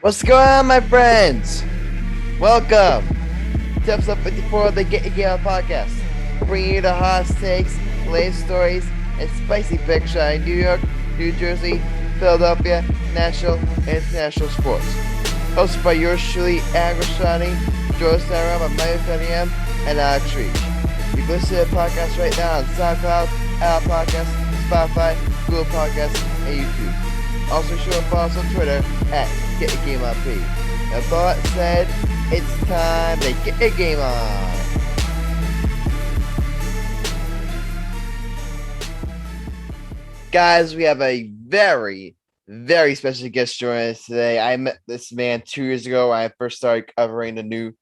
What's going on, my friends? Welcome to episode 54 of the Get Your Game On podcast, bringing you the hot takes, latest stories, and spicy picks on New York, New Jersey, Philadelphia, national, and international sports. Hosted by yours truly, Grassani, Grassani, my Cunningham, and Reich. You can listen to the podcast right now on SoundCloud, Apple Podcasts, Spotify, Google Podcasts, and YouTube. Also, sure to follow us on Twitter at Get Your Game On P. With all that said, it's time to get your game on. Guys, we have a very, very special guest joining us today. I met this man 2 years ago when I first started covering the New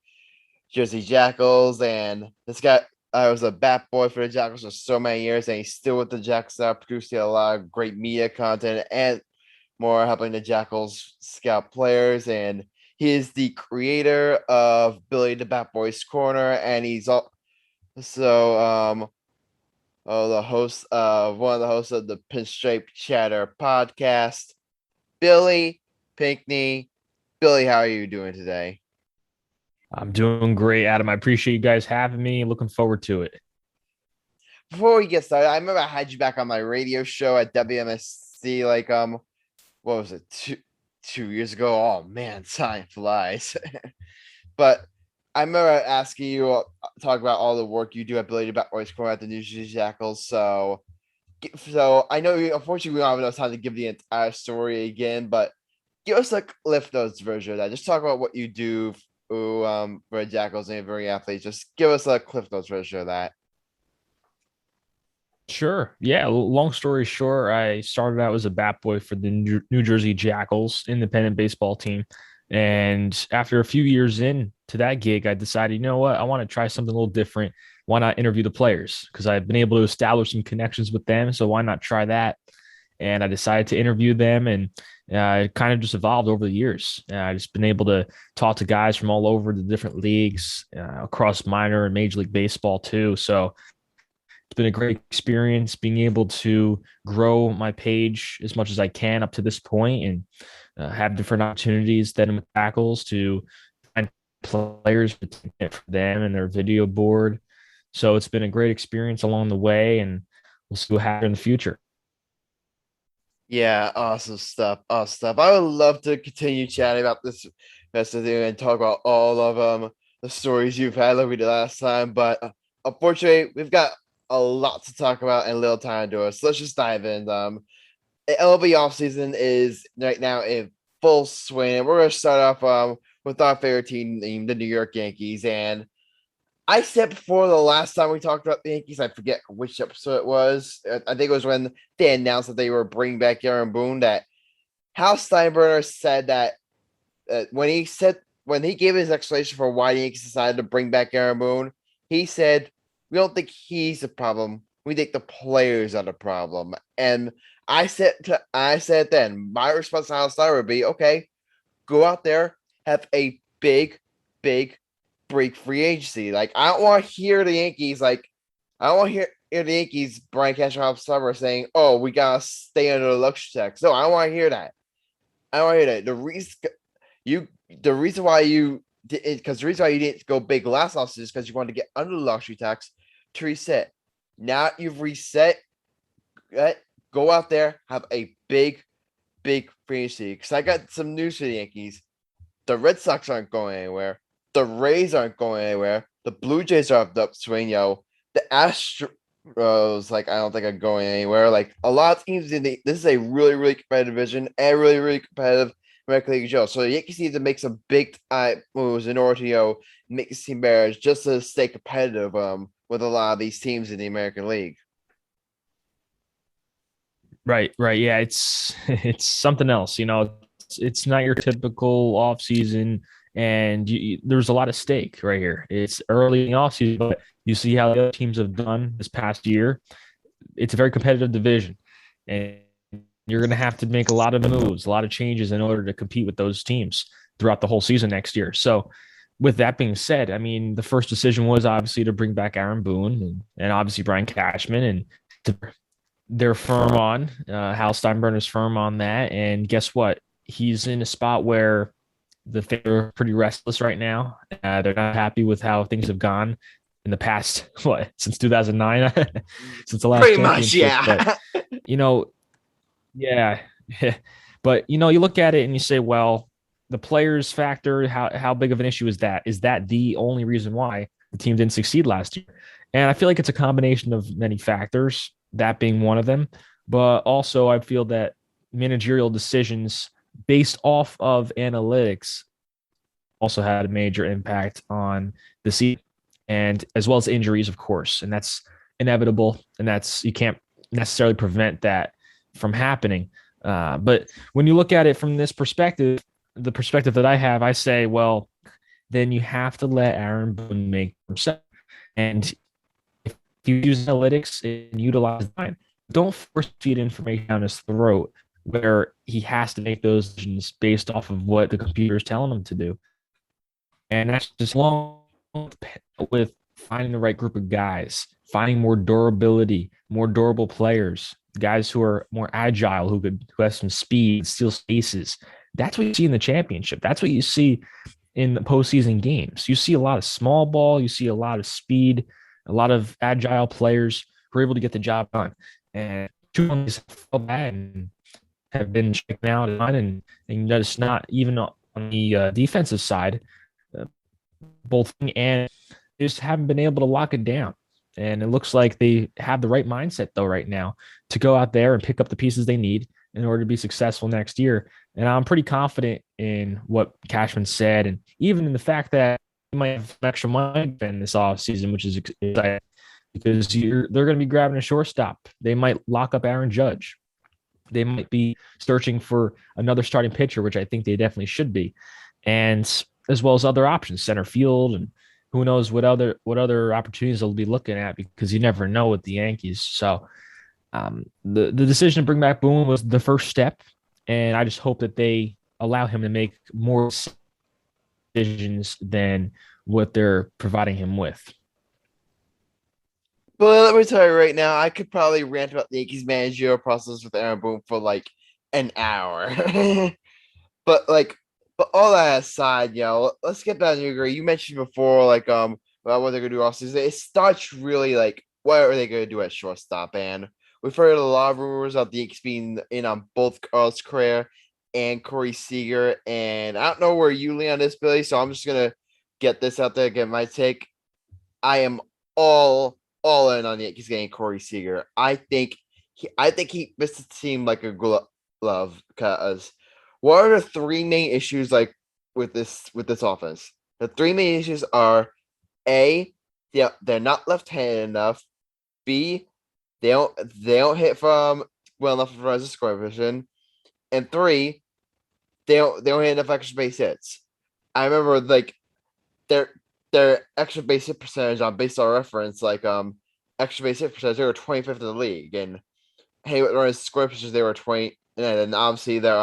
Jersey Jackals, and this guy, I was a bat boy for the Jackals for so many years, and he's still with the Jackals, producing a lot of great media content and more, helping the Jackals scout players. And he is the creator of Billy the Bat Boy's Corner, and he's also the host of one of the hosts of the Pinstripe Chatter podcast, Billy Pinckney. Billy, how are you doing today? I'm doing great, Adam. I appreciate you guys having me. Looking forward to it. Before we get started, I remember I had you back on my radio show at WMSC, what was it, two years ago? Oh man, time flies. But I remember asking you talk about all the work you do at Billy the Bat Boy's Corner at the New Jersey Jackals. So I know unfortunately we don't have enough time to give the entire story again, but give us a Cliff Notes version of that. Just talk about what you do for the Jackals and very athletes. Just give us a Cliff Notes version of that. Sure. Yeah. Long story short, I started out as a bat boy for the New Jersey Jackals independent baseball team. And after a few years into that gig, I decided, you know what? I want to try something a little different. Why not interview the players? Because I've been able to establish some connections with them. So why not try that? And I decided to interview them, and it kind of just evolved over the years. I just been able to talk to guys from all over the different leagues, across minor and Major League Baseball too. So it's been a great experience being able to grow my page as much as I can up to this point, and have different opportunities then with tackles to find players for them and their video board. So it's been a great experience along the way, and we'll see what happens in the future. Yeah, awesome stuff. Awesome stuff. I would love to continue chatting about this rest of the and talk about all of the stories you've had like we did last time. But unfortunately, we've got a lot to talk about and little time to do it. So let's just dive in. The MLB offseason is right now in full swing, and we're gonna start off with our favorite team, the New York Yankees. And I said before the last time we talked about the Yankees, I forget which episode it was. I think it was when they announced that they were bringing back Aaron Boone. That Hal Steinbrenner said that when he gave his explanation for why the Yankees decided to bring back Aaron Boone, he said, "We don't think he's the problem. We think the players are the problem." And I said then, my response to Hal Steinbrenner would be, okay, go out there, have a big break free agency. Like, I don't want to hear the Yankees, Brian Cashman off summer saying, "Oh, we gotta stay under the luxury tax." No, I don't want to hear that. I don't want to hear that. The reason why you didn't go big last offseason is because you wanted to get under the luxury tax to reset. Now you've reset. Go out there, have a big free agency. Because I got some news for the Yankees. The Red Sox aren't going anywhere. The Rays aren't going anywhere. The Blue Jays are up the upswing, yo. The Astros, I don't think are going anywhere. Like, a lot of teams this is a really competitive division and really competitive American League show. So the Yankees need to make some big time moves in order to, make this team better, just to stay competitive with a lot of these teams in the American League. Right. Yeah, it's something else. It's not your typical off season, and there's a lot of stake right here. It's early in the offseason, but you see how the other teams have done this past year. It's a very competitive division, and you're going to have to make a lot of moves, a lot of changes in order to compete with those teams throughout the whole season next year. So with that being said, I mean, the first decision was obviously to bring back Aaron Boone and obviously Brian Cashman, and they're firm on Hal Steinbrenner's firm on that. And guess what? He's in a spot where the fans are pretty restless right now. They're not happy with how things have gone in the past, what, since 2009, since the last Pretty much, championship. But, yeah. you know, yeah. But, you look at it and you say, well, the players factor, how big of an issue is that? Is that the only reason why the team didn't succeed last year? And I feel like it's a combination of many factors, that being one of them. But also, I feel that managerial decisions based off of analytics also had a major impact on the season, and as well as injuries, of course. And that's inevitable, and that's, you can't necessarily prevent that from happening. But when you look at it from this perspective, the perspective that I have, I say, well, then you have to let Aaron Boone make himself. And if you use analytics and utilize time, don't force feed information down his throat where he has to make those decisions based off of what the computer is telling him to do. And that's just long with finding the right group of guys, finding more durability, more durable players, guys who are more agile, who have some speed, steal spaces. That's what you see in the championship. That's what you see in the postseason games. You see a lot of small ball, you see a lot of speed, a lot of agile players who are able to get the job done. And two of these fell bad and have been shaken out, and that's not even on the defensive side, uh, both, and they just haven't been able to lock it down. And it looks like they have the right mindset though right now to go out there and pick up the pieces they need in order to be successful next year. And I'm pretty confident in what Cashman said, and even in the fact that he might have extra money in this offseason, which is exciting because they're going to be grabbing a shortstop. They might lock up Aaron Judge. They might be searching for another starting pitcher, which I think they definitely should be, and as well as other options, center field, and who knows what other opportunities they'll be looking at, because you never know with the Yankees. So the decision to bring back Boone was the first step, and I just hope that they allow him to make more decisions than what they're providing him with. But let me tell you right now, I could probably rant about the Yankees managerial process with Aaron Boone for like an hour. but like, but all that aside, let's get back to you. Agree. You mentioned before, like, about what they're gonna do off season. It starts really like, what are they gonna do at shortstop? And we've heard a lot of rumors about the Yankees being in on both Carlos Correa and Corey Seager. And I don't know where you lean on this, Billy. So I'm just gonna get this out there, get my take. I am all in on the Yankees getting Corey Seager. I think he missed the team like a glove, because what are the three main issues like with this offense? The three main issues are A, yeah, they're not left-handed enough. B, they don't hit from well enough for as a scoring position. And three, they don't hit enough extra base hits. I remember like their their extra base hit percentage on baseball reference, like extra base hit percentage, they were 25th in the league. And hey, with runners scoring percentage, they were 20, and then obviously they're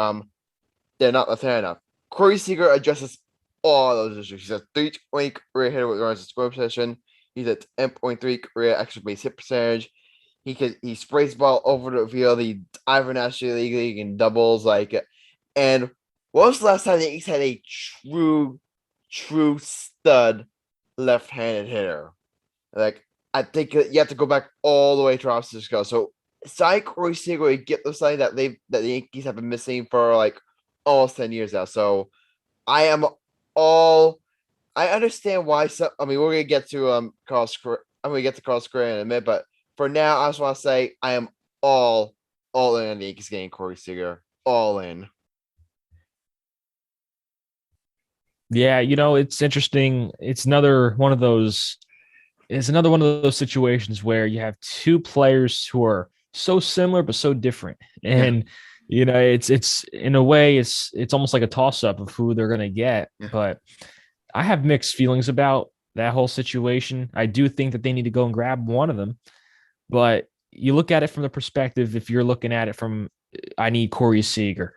not left-handed enough. Corey Seager addresses all those issues. He's a 320 career hitter with runners in scoring position. He's a 10.3 career extra base hit percentage. He sprays the ball over the field. He Ivan National League in doubles, like. And when was the last time the Yankees had a true stud left-handed hitter? Like, I think you have to go back all the way to Rob Cisco. So sign Corey Seager to get the sign that the Yankees have been missing for like almost 10 years now. So I am all. I understand why. I mean, we're gonna get to Carlos. I'm gonna get to Carlos Correa in a minute, but for now, I just want to say I am all in on the Yankees getting Corey Seager. All in. Yeah, it's interesting. It's another one of those situations where you have two players who are so similar but so different. Yeah. And it's in a way it's almost like a toss up of who they're going to get. Yeah. But I have mixed feelings about that whole situation. I do think that they need to go and grab one of them, but you look at it from the perspective, if you're looking at it from, I need Corey Seager.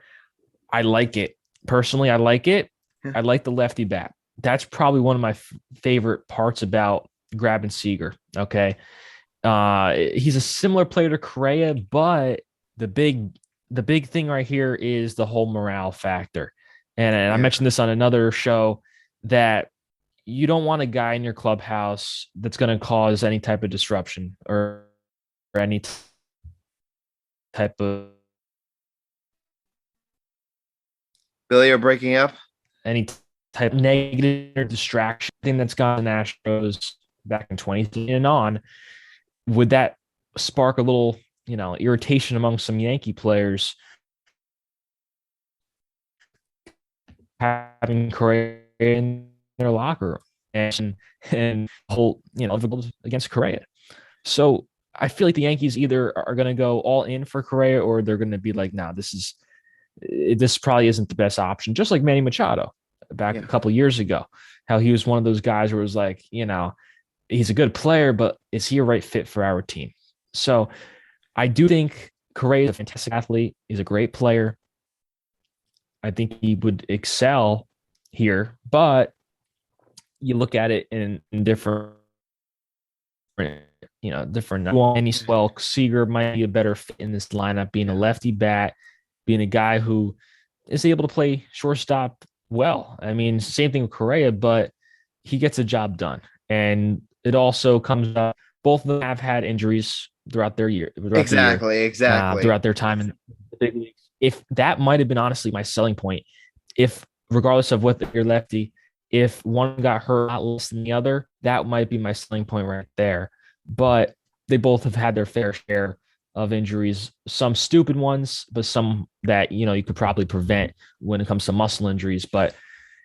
I like it. Personally, I like it. Yeah. I like the lefty bat. That's probably one of my favorite parts about grabbing Seager. Okay. He's a similar player to Correa, but the big thing right here is the whole morale factor. And I Yeah. mentioned this on another show that you don't want a guy in your clubhouse that's going to cause any type of disruption or any type of Billy, you're breaking up. any type of negative distraction thing that's gone to Astros back in 2010 and on. Would that spark a little, irritation among some Yankee players having Correa in their locker room and whole, against Correa? So I feel like the Yankees either are going to go all in for Correa or they're going to be like, nah, this probably isn't the best option. Just like Manny Machado back Yeah. a couple years ago, how he was one of those guys where it was like, he's a good player, but is he a right fit for our team? So I do think Correa is a fantastic athlete. He's a great player. I think he would excel here, but you look at it in different, different. And he's Seager might be a better fit in this lineup, being a lefty bat, being a guy who is able to play shortstop well. I mean, same thing with Correa, but he gets a job done. And it also comes up, both of them have had injuries throughout their year, Exactly. throughout their time in the big leagues. If that might have been honestly my selling point, if regardless of what you're lefty, if one got hurt a lot less than the other, that might be my selling point right there. But they both have had their fair share of injuries, some stupid ones, but some that you could probably prevent when it comes to muscle injuries. But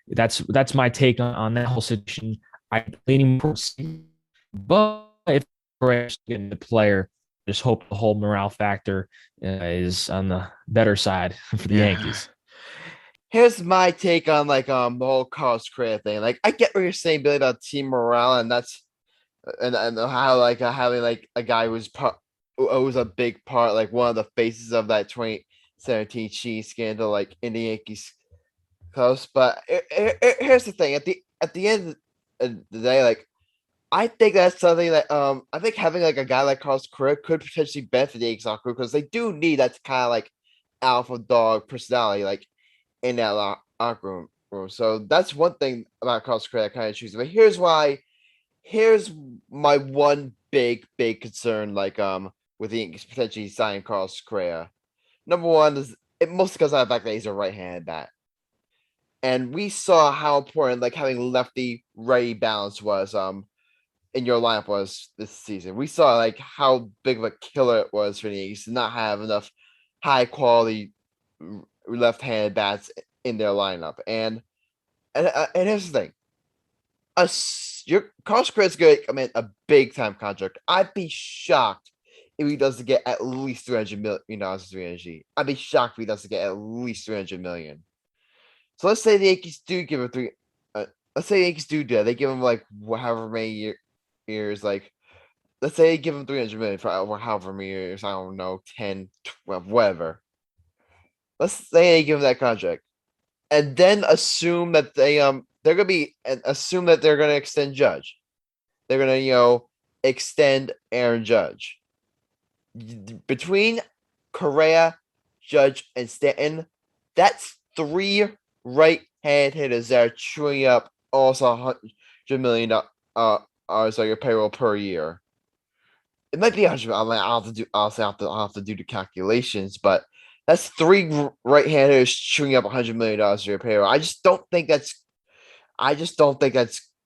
that's my take on that whole situation. I'm leaning towards, but if Correa's getting the player, just hope the whole morale factor is on the better side for the Yeah. Yankees. Here's my take on the whole Carlos Correa thing. Like, I get what you're saying, Billy, about team morale, and that's and how having like a guy who was a big part, like one of the faces of that 2017 cheese scandal, like in the Yankees close. But here's the thing: at the end of the day, like, I think that's something that I think having like a guy like Carlos Correa could potentially benefit the Yankees locker room, because they do need that kind of like alpha dog personality, like in that locker room. So that's one thing about Carlos Correa that kind of chooses. But here's my one big concern, like with the Yankees potentially signing Carlos Correa. Number one is it mostly because of the fact that he's a right-handed bat. And we saw how important like having lefty righty balance was in your lineup was this season. We saw like how big of a killer it was for the Yankees to not have enough high quality left-handed bats in their lineup. And here's the thing: your Carlos Correa's good. I mean, a big time contract. I'd be shocked if he doesn't get at least $300 million free energy. I'd be shocked if he doesn't get at least $300 million. So let's say the Yankees do give him three. Let's say the Yankees do that. They give him like however many years. Like, let's say they give him $300 million for however many years. I don't know, 10, 12, whatever. Let's say they give him that contract, and then assume that assume that they're gonna extend Judge. They're gonna extend Aaron Judge. Between Correa, Judge, and Stanton, that's three right-hand hitters that are chewing up almost $100 million on your payroll per year. It might be 100. I'll have to do the calculations, but that's three right-hand hitters chewing up $100 million for your payroll. I just don't think that's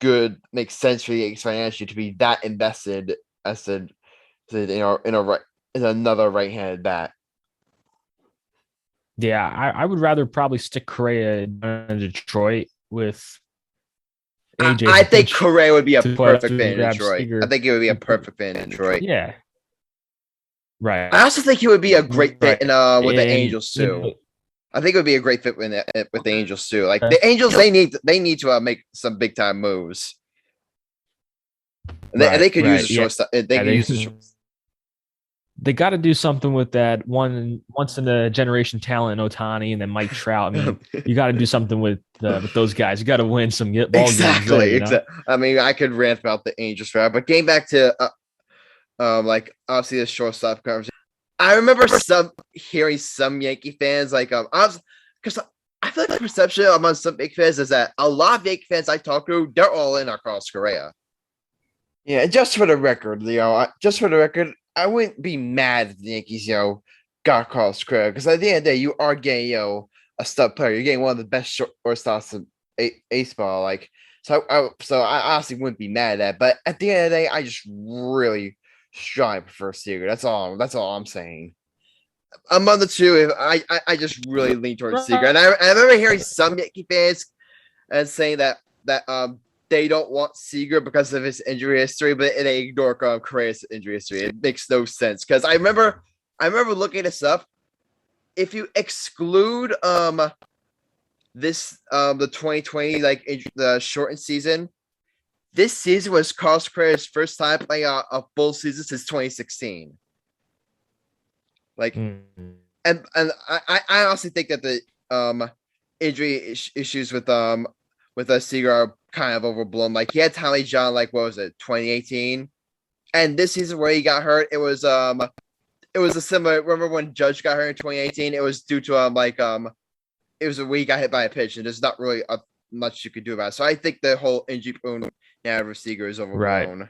good. Makes sense for the Yankees financially to be that invested as in another right-handed bat. Yeah, I would rather probably stick Correa in Detroit with AJ I think Hinch Correa would be a to play perfect to fit in grab Detroit. I Seager. think he would be a perfect fit in Detroit. Yeah, right, I also think he would be a great fit right. in with the And Angels too. I think it would be a great fit with the Angels too. Like the Angels, they need to make some big time moves. And they could use a shortstop. They got to do something with that once in a generation talent, Otani, and then Mike Trout. I mean, you got to do something with those guys. You got to win some ball games there. Exactly. I mean, I could rant about the Angels forever, but getting back to like obviously the shortstop conversation, I remember hearing some Yankee fans like because I feel like the perception among some big fans is that a lot of Yankee fans I talk to, they're all in on Carlos Correa. Yeah, just for the record, just for the record, I wouldn't be mad if the Yankees, got Carlos Correa because at the end of the day, you are getting, a stud player. You're getting one of the best shortstops in baseball. So I honestly wouldn't be mad at that. But at the end of the day, I just really strongly prefer Seager. That's all. That's all I'm saying. Among the two, if I just really lean towards Seager, and I remember hearing some Yankee fans and saying that they don't want Seager because of his injury history, but they ignore Correa's injury history. It makes no sense because I remember looking this up. If you exclude the 2020 the shortened season, this season was Carlos Correa's first time playing a full season since 2016. Like, and I honestly think that the injury issues with Seager are kind of overblown. Like, he had Tommy John, like, what was it, 2018, and this season where he got hurt, it was a similar. Remember when Judge got hurt in 2018? It was due to it was a week he got hit by a pitch, and there's not really much you could do about it. So I think the whole injury prone narrative of Seager is overblown. Right.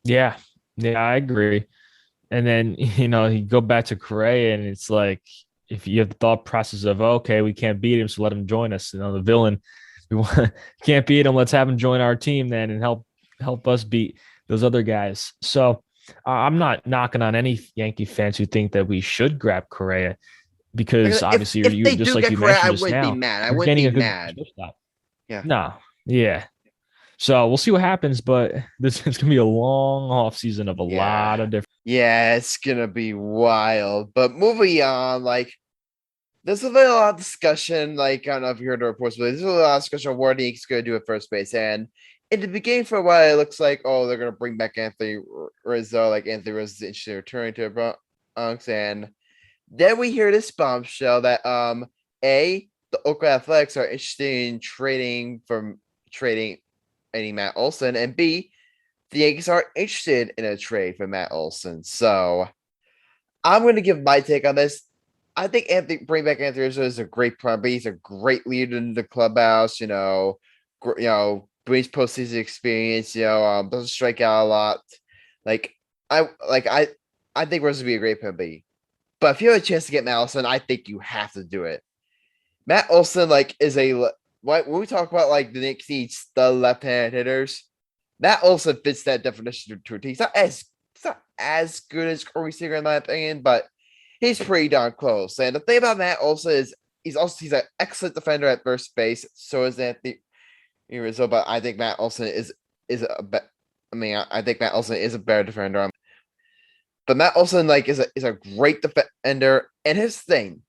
Yeah, I agree. And then you go back to Correa, and it's like if you have the thought process of okay, we can't beat him, so let him join us. The villain, we can't beat him. Let's have him join our team then and help us beat those other guys. So I'm not knocking on any Yankee fans who think that we should grab Correa because obviously if you they just do like get you Correa, mentioned I just wouldn't now, be mad. I you're wouldn't getting be a good mad. shortstop. Yeah. No, yeah. So we'll see what happens, but this is gonna be a long off season of a lot of different. Yeah, it's gonna be wild. But moving on, there's a lot of discussion. Like, I don't know if you heard the reports, but there's a lot of discussion of what the Yankees gonna do at first base. And in the beginning, for a while, it looks like they're gonna bring back Anthony Rizzo. Like, Anthony Rizzo is interested in returning to the Bronx, and then we hear this bombshell that the Oakland Athletics are interested in trading any Matt Olson, and B, the Yankees are interested in a trade for Matt Olson. So I'm going to give my take on this. I think bring back Anthony Rizzo is a great plan, but he's a great leader in the clubhouse. Brings postseason experience. Doesn't strike out a lot. Like I think Rizzo would be a great plan B. But if you have a chance to get Matt Olson, I think you have to do it. Matt Olson is when we talk about the Knicks needs the left-handed hitters. Matt Olson fits that definition to a T. He's not as good as Corey Seager in my opinion, but he's pretty darn close. And the thing about Matt Olson is he's an excellent defender at first base. So is Anthony Rizzo, but I think Matt Olson I think Matt Olson is a better defender. But Matt Olson is a great defender, and his thing,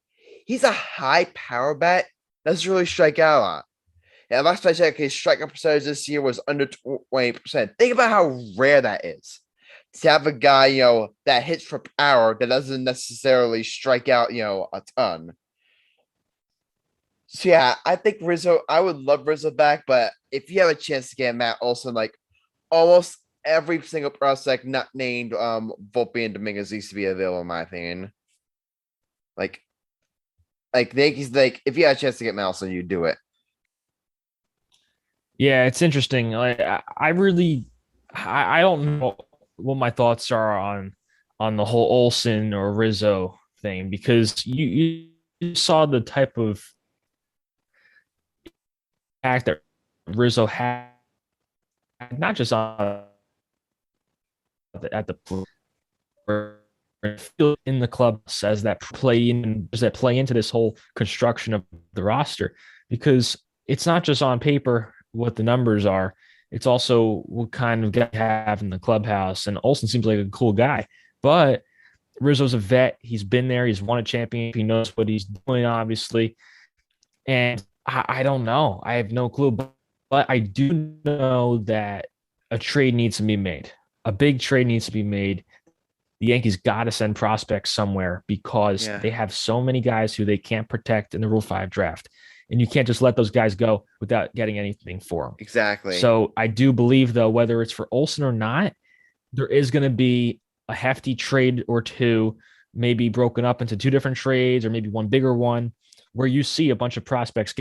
he's a high power bat. Doesn't really strike out a lot. Yeah, last I checked, his strikeout percentage this year was under 20%. Think about how rare that is to have a guy, that hits for power that doesn't necessarily strike out, a ton. So yeah, I think Rizzo. I would love Rizzo back, but if you have a chance to get Matt Olson, almost every single prospect not named Volpe and Dominguez needs to be available, in my opinion. The Yankees, if you had a chance to get Matt Olson, you do it. Yeah, it's interesting. I really, I don't know what my thoughts are on the whole Olson or Rizzo thing because you saw the type of act that Rizzo had, not just at the field in the club says that play into this whole construction of the roster because it's not just on paper what the numbers are. It's also what kind of guy you have in the clubhouse. And Olson seems like a cool guy, but Rizzo's a vet. He's been there. He's won a championship. He knows what he's doing, obviously. And I don't know. I have no clue, but I do know that a trade needs to be made. A big trade needs to be made. The Yankees got to send prospects somewhere because they have so many guys who they can't protect in the Rule 5 draft. And you can't just let those guys go without getting anything for them. Exactly. So I do believe, though, whether it's for Olson or not, there is going to be a hefty trade or two maybe broken up into two different trades or maybe one bigger one, where you see a bunch of prospects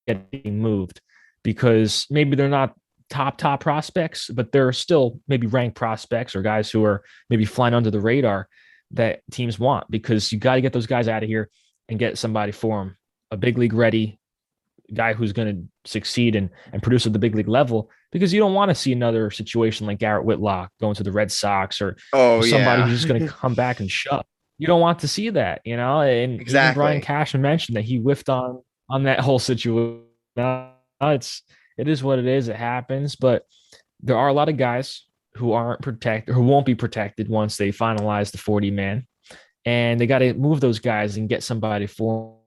getting moved because maybe they're not top prospects, but they're still maybe ranked prospects or guys who are maybe flying under the radar that teams want, because you got to get those guys out of here and get somebody for them, a big league ready guy who's going to succeed and produce at the big league level, because you don't want to see another situation like Garrett Whitlock going to the Red Sox, or Oh somebody yeah, who's just going to come back and shut. You don't want to see that, you know. And even Brian exactly. Cashman mentioned that he whiffed on that whole situation. It is what it is. It happens, but there are a lot of guys who aren't protected, who won't be protected once they finalize the 40 man, and they got to move those guys and get somebody for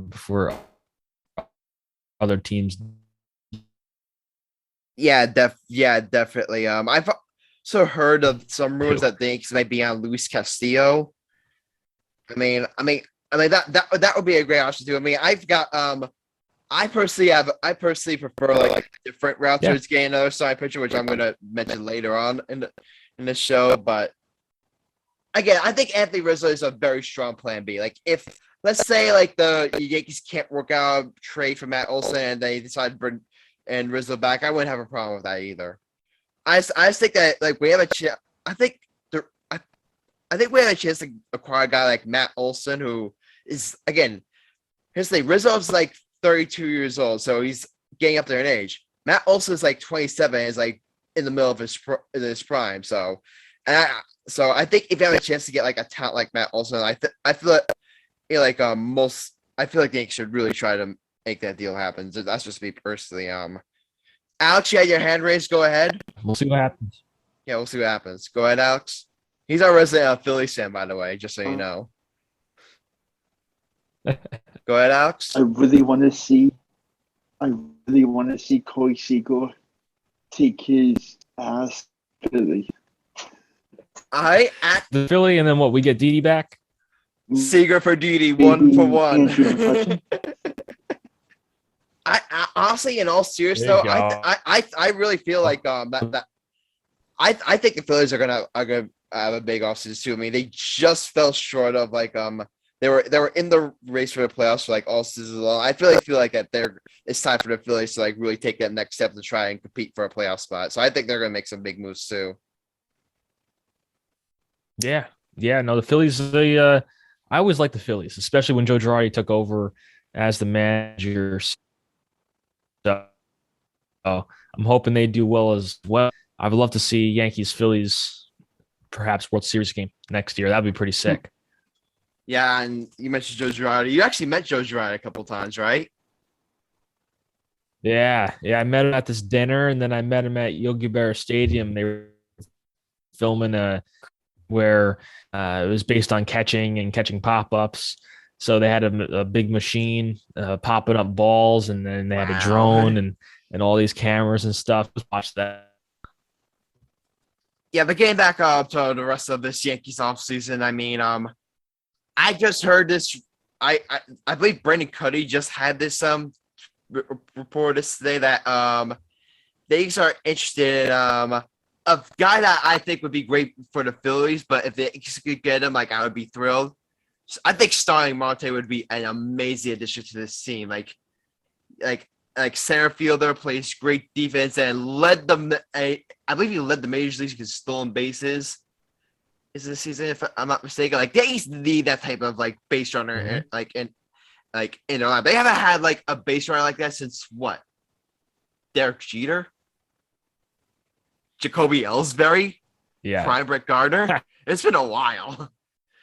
before other teams. Yeah, definitely. I've also heard of some rumors Do. that the Yankees might be on Luis Castillo. I mean that would be a great option too. I mean, I personally prefer like a different route Yeah. towards getting another side pitcher, which I'm gonna mention later on in the show. But again, I think Anthony Rizzo is a very strong plan B. Like if let's say like the Yankees can't work out a trade for Matt Olson and they decide to bring and Rizzo back, I wouldn't have a problem with that either. I just think that like we have a chance. I think there, I think we have a chance to acquire a guy like Matt Olson, who is again. Here's the thing: Rizzo's like 32 years old, so he's getting up there in age. Matt Olson is like 27, and is like in the middle of his prime. So I think if you have a chance to get like a talent like Matt Olson, I feel like I feel like they should really try to make that deal happen. So that's just me personally. Alex, you had your hand raised. Go ahead. We'll see what happens. Yeah, we'll see what happens. Go ahead, Alex. He's our resident Phillies fan, by the way, just so you know. Go ahead, Alex. I really want to see. I really want to see Corey Seager take his ass to Philly. I at The Philly, and then what? We get Didi back. Seager for Didi, Maybe 1-for-1. Andrew McCutchen. I honestly, in all seriousness There you though, go. I really feel like I think the Phillies are gonna have a big offseason too. I mean, they just fell short of like they were in the race for the playoffs for like all season long. I feel like that it's time for the Phillies to like really take that next step to try and compete for a playoff spot. So I think they're gonna make some big moves too. Yeah, yeah. No, the Phillies. I always like the Phillies, especially when Joe Girardi took over as the manager. So I'm hoping they do well as well. I would love to see Yankees Phillies perhaps World Series game next year. That'd be pretty sick. Yeah, and you mentioned Joe Girardi. You actually met Joe Girardi a couple times, right? Yeah, yeah. I met him at this dinner, and then I met him at Yogi Berra Stadium. They were filming where it was based on catching pop ups. So they had a big machine popping up balls, and then they had a Wow. drone and all these cameras and stuff. Just watch that. Yeah, but getting back up to the rest of this Yankees offseason, I mean, I just heard this. I believe Brandon Cuddy just had this report this today that they are interested in a guy that I think would be great for the Phillies, but if they could get him, like I would be thrilled. So I think Starling Marte would be an amazing addition to this team. Like like center fielder, plays great defense, and led them. I believe he led the major leagues with stolen bases. Is this season, if I'm not mistaken? Like they used to need that type of like base runner, like in their line. They haven't had like a base runner like that since what? Derek Jeter, Jacoby Ellsbury, Yeah. Prime Brett Gardner. It's been a while.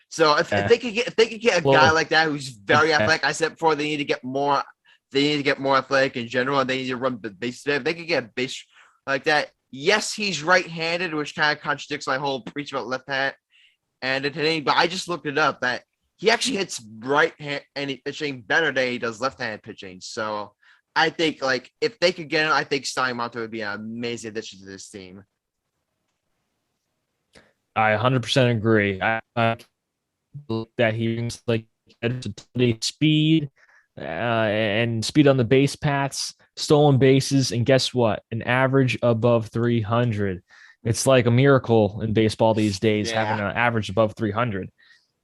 So if they could get a guy Well, like that who's very athletic, I said before they need to get more. They need to get more athletic in general, and they need to run the base. If they could get a base like that, yes, he's right-handed, which kind of contradicts my whole preach about left-handed hitting. But I just looked it up that he actually hits right-handed pitching better than he does left-handed pitching. So I think like if they could get him, I think Stein Monto would be an amazing addition to this team. I 100% agree. I that he brings like speed and speed on the base paths, stolen bases, and guess what? An average above 300. It's like a miracle in baseball these days having Yeah. an average above 300.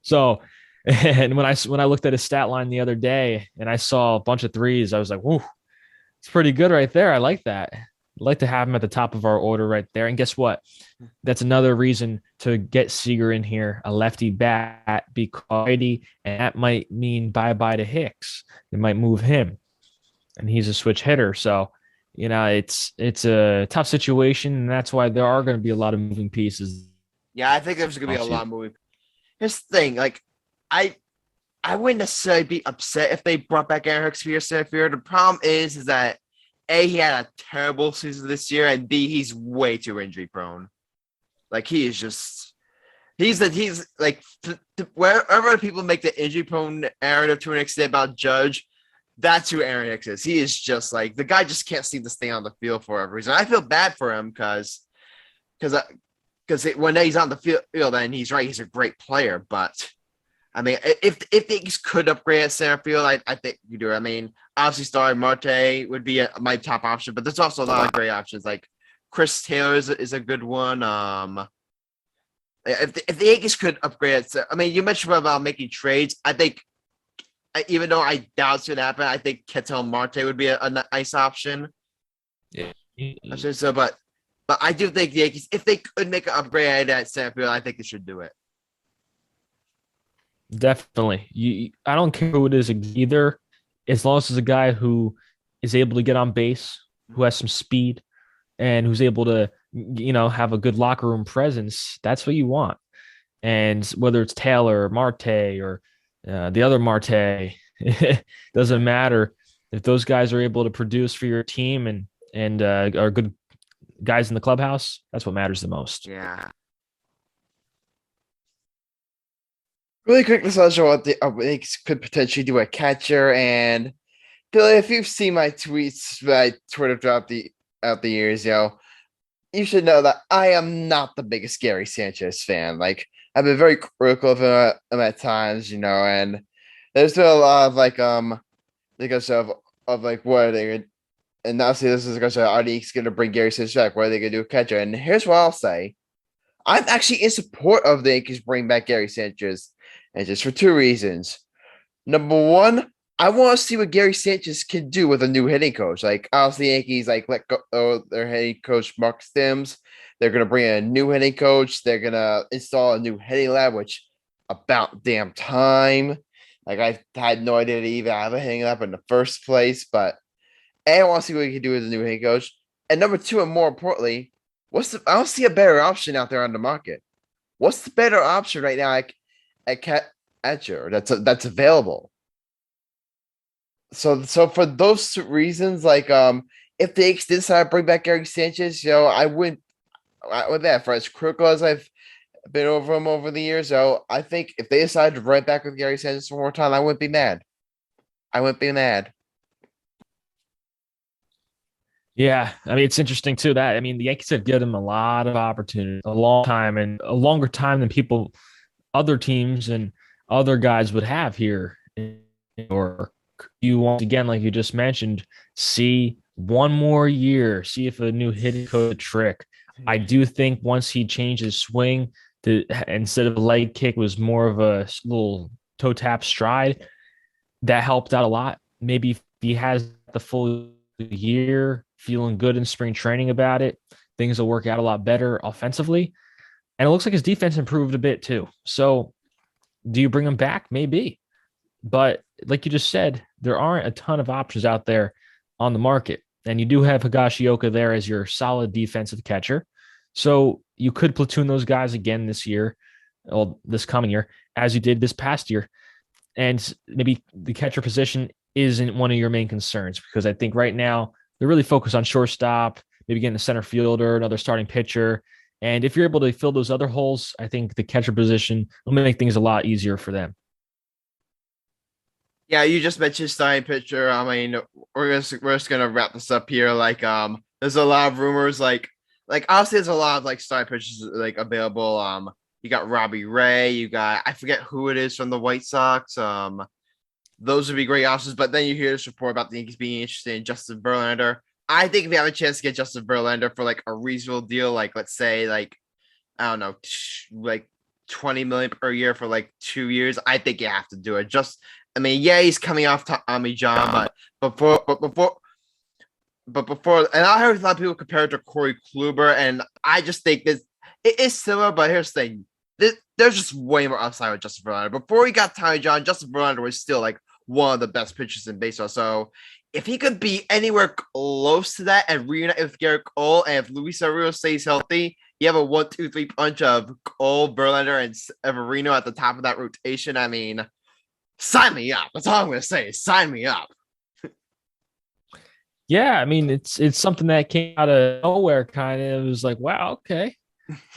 So, and when I looked at his stat line the other day and I saw a bunch of threes, I was like, "Whoa, it's pretty good right there. I like that. I'd like to have him at the top of our order right there." And guess what? That's another reason to get Seager in here, a lefty bat, because and that might mean bye bye to Hicks. It might move him, and he's a switch hitter. So, it's a tough situation, and that's why there are going to be a lot of moving pieces. Yeah, I think there's gonna be a lot of moving. Here's the thing, like I I wouldn't necessarily be upset if they brought back Aaron Hicks for your center field. The problem is that A, he had a terrible season this year, and B, he's way too injury prone. Like he is just he's like wherever people make the injury prone narrative to an extent about Judge, that's who Aaron Hicks is. He is just like the guy just can't seem to stay on the field for whatever reason. I feel bad for him because when he's on the field and he's right, he's a great player. But I mean, if things could upgrade at center field, I think you do. I mean, obviously, Starry Marte would be my top option, but there's also a lot of great options. Like Chris Taylor is a good one. If the Yankees could upgrade it, I mean, you mentioned about making trades. I think, even though I doubt it's gonna happen, I think Ketel Marte would be a nice option. Yeah. I should so, but I do think the Yankees, if they could make an upgrade at center field, I think they should do it. Definitely. I don't care who it is either, as long as it's a guy who is able to get on base, who has some speed, and who's able to, have a good locker room presence. That's what you want. And whether it's Taylor or Marte or the other Marte, it doesn't matter if those guys are able to produce for your team and are good guys in the clubhouse. That's what matters the most. Yeah. Really quick, let's also show what the Yankees could potentially do a catcher. And Billy, if you've seen my tweets, my Twitter throughout the years, you should know that I am not the biggest Gary Sanchez fan. Like I've been very critical of him at times, and there's been a lot of because of like what are they, and obviously this is because are the Yankees going to bring Gary Sanchez back? What are they going to do a catcher? And here's what I'll say: I'm actually in support of the Yankees bringing back Gary Sanchez, and just for two reasons. Number one, I want to see what Gary Sanchez can do with a new hitting coach. Like, obviously, the Yankees let go their hitting coach Mark Stims. They're gonna bring in a new hitting coach. They're gonna install a new hitting lab, which about damn time. Like, I had no idea to even have a hitting lab in the first place. But I want to see what he can do with a new hitting coach. And number two, and more importantly, I don't see a better option out there on the market. What's the better option right now at catcher that's available? So for those two reasons, if they did decide to bring back Gary Sanchez, I wouldn't with that for as critical as I've been over him over the years. I think if they decided to bring back with Gary Sanchez one more time, I wouldn't be mad. I wouldn't be mad. Yeah, I mean it's interesting too that I mean the Yankees have given him a lot of opportunity, a long time, and a longer time than other teams, and other guys would have here. Or you want again, like you just mentioned, see one more year, see if a new hitting coach trick. I do think once he changed his swing to instead of a leg kick was more of a little toe tap stride, that helped out a lot. Maybe if he has the full year feeling good in spring training about it, things will work out a lot better offensively. And it looks like his defense improved a bit too. So do you bring him back? Maybe. But like you just said, there aren't a ton of options out there on the market. And you do have Higashioka there as your solid defensive catcher. So you could platoon those guys again this year, or this coming year, as you did this past year. And maybe the catcher position isn't one of your main concerns, because I think right now they're really focused on shortstop, maybe getting a center fielder, another starting pitcher. And if you're able to fill those other holes, I think the catcher position will make things a lot easier for them. Yeah, you just mentioned starting pitcher. I mean, we're just gonna wrap this up here. There's a lot of rumors. Obviously, there's a lot of starting pitchers available. You got Robbie Ray. You got I forget who it is from the White Sox. Those would be great options. But then you hear this report about the Yankees being interested in Justin Verlander. I think if you have a chance to get Justin Verlander for like a reasonable deal, like let's say like I don't know, like 20 million per year for like 2 years, I think you have to do it. I mean, yeah, he's coming off Tommy John, but before, and I heard a lot of people compare it to Corey Kluber, and I just think it is similar. But here's the thing: there's just way more upside with Justin Verlander. Before he got Tommy John, Justin Verlander was still like one of the best pitchers in baseball. So if he could be anywhere close to that and reunite with Garrett Cole, and if Luis Arias stays healthy, you have a 1-2-3 punch of Cole, Verlander, and Severino at the top of that rotation. I mean, sign me up. That's all I'm going to say. Sign me up. Yeah, I mean, it's something that came out of nowhere. Kind of, it was like, wow, okay.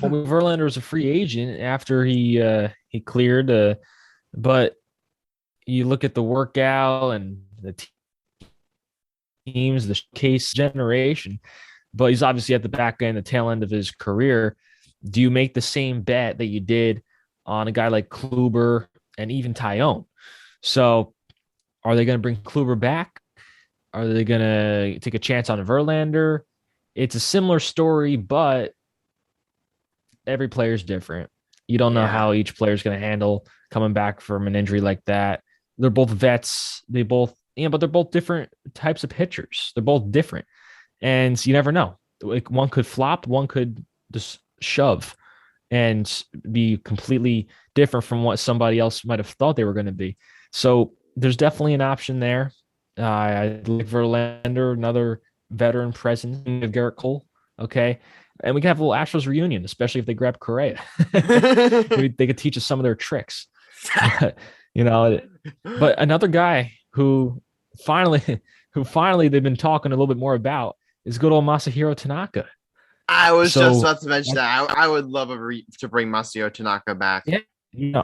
Well, Verlander was a free agent after he cleared, but you look at the workout and the teams, the case generation, but he's obviously at the back end, the tail end of his career. Do you make the same bet that you did on a guy like Kluber and even Tyone? So are they going to bring Kluber back? Are they going to take a chance on Verlander? It's a similar story, but every player is different. You don't know how each player is going to handle coming back from an injury like that. They're both vets. But they're both different types of pitchers. They're both different. And you never know. Like one could flop, one could just shove and be completely different from what somebody else might have thought they were going to be. So there's definitely an option there. I like Verlander, another veteran presence of Garrett Cole. Okay. And we can have a little Astros reunion, especially if they grab Correa. They could teach us some of their tricks. But another guy who finally they've been talking a little bit more about is good old Masahiro Tanaka. I was just about to mention that. I would love to bring Masahiro Tanaka back. Yeah.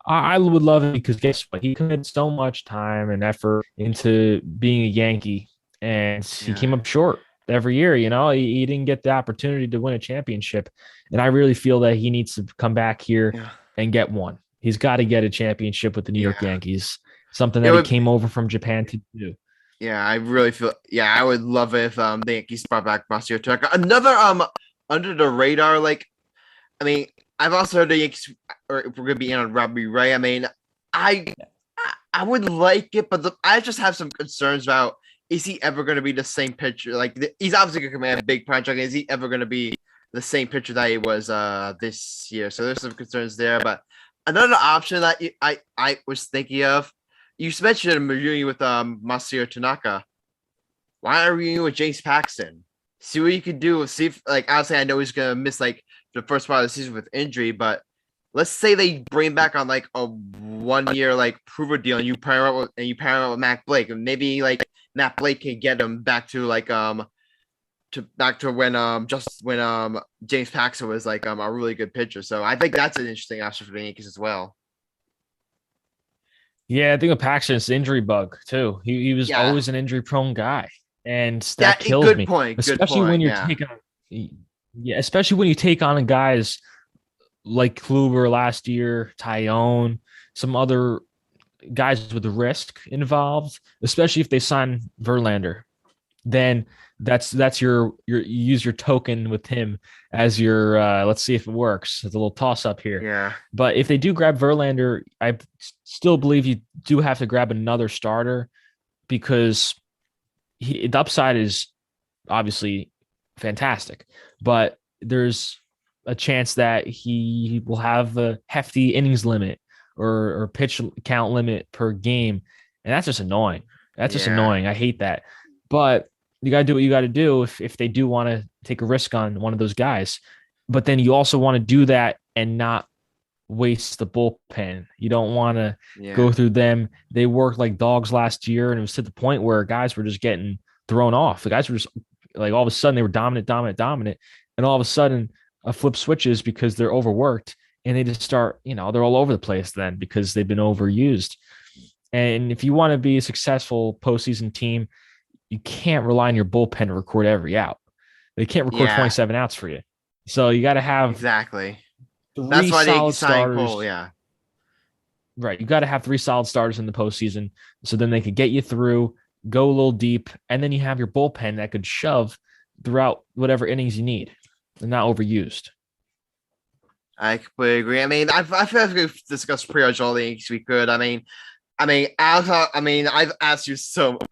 I would love it because guess what? He committed so much time and effort into being a Yankee, and he came up short every year. He didn't get the opportunity to win a championship, and I really feel that he needs to come back here and get one. He's got to get a championship with the New York Yankees, something that he came over from Japan to do. Yeah, I really feel. Yeah, I would love it if the Yankees brought back Masahiro Tanaka. Another under the radar. Like, I mean, I've also heard the Yankees, or if we're gonna be in on Robbie Ray. I mean, I would like it, but I just have some concerns about: is he ever going to be the same pitcher? Like, he's obviously going to command a big contract. Is he ever going to be the same pitcher that he was this year? So there's some concerns there. But another option that I was thinking of, you mentioned a reunion with Masahiro Tanaka. Why not a reunion with James Paxton? See what you could do. See if, like, obviously I know he's going to miss like the first part of the season with injury, but let's say they bring back on like a 1 year like prover deal, and you pair him up with Matt Blake, and maybe like Matt Blake can get him back to like to when James Paxton was like a really good pitcher. So I think that's an interesting option for the Yankees as well. Yeah, I think with Paxton, it's injury bug too. He was always an injury prone guy, and that kills me. Especially when you're especially when you take on guys like Kluber last year, Tyone, some other guys with risk involved, especially if they sign Verlander, then that's your you use your token with him as your let's see if it works. It's a little toss up here. Yeah. But if they do grab Verlander, I still believe you do have to grab another starter because the upside is obviously fantastic, but there's a chance that he will have a hefty innings limit or pitch count limit per game. And that's just annoying. That's just annoying. I hate that. But you got to do what you got to do if they do want to take a risk on one of those guys. But then you also want to do that and not waste the bullpen. You don't want to go through them. They worked like dogs last year, and it was to the point where guys were just getting thrown off. The guys were just like all of a sudden they were dominant. And all of a sudden a flip switches because they're overworked and they just start, they're all over the place then because they've been overused. And if you want to be a successful postseason team, you can't rely on your bullpen to record every out. They can't record 27 outs for you. So you got to have exactly. That's why they signed Cole, yeah. Right. You got to have 3 solid starters in the postseason so then they could get you through go a little deep, and then you have your bullpen that could shove throughout whatever innings you need and not overused. I completely agree. I mean, I feel like we've discussed pretty much all the Yankees we could. Alex, I've asked you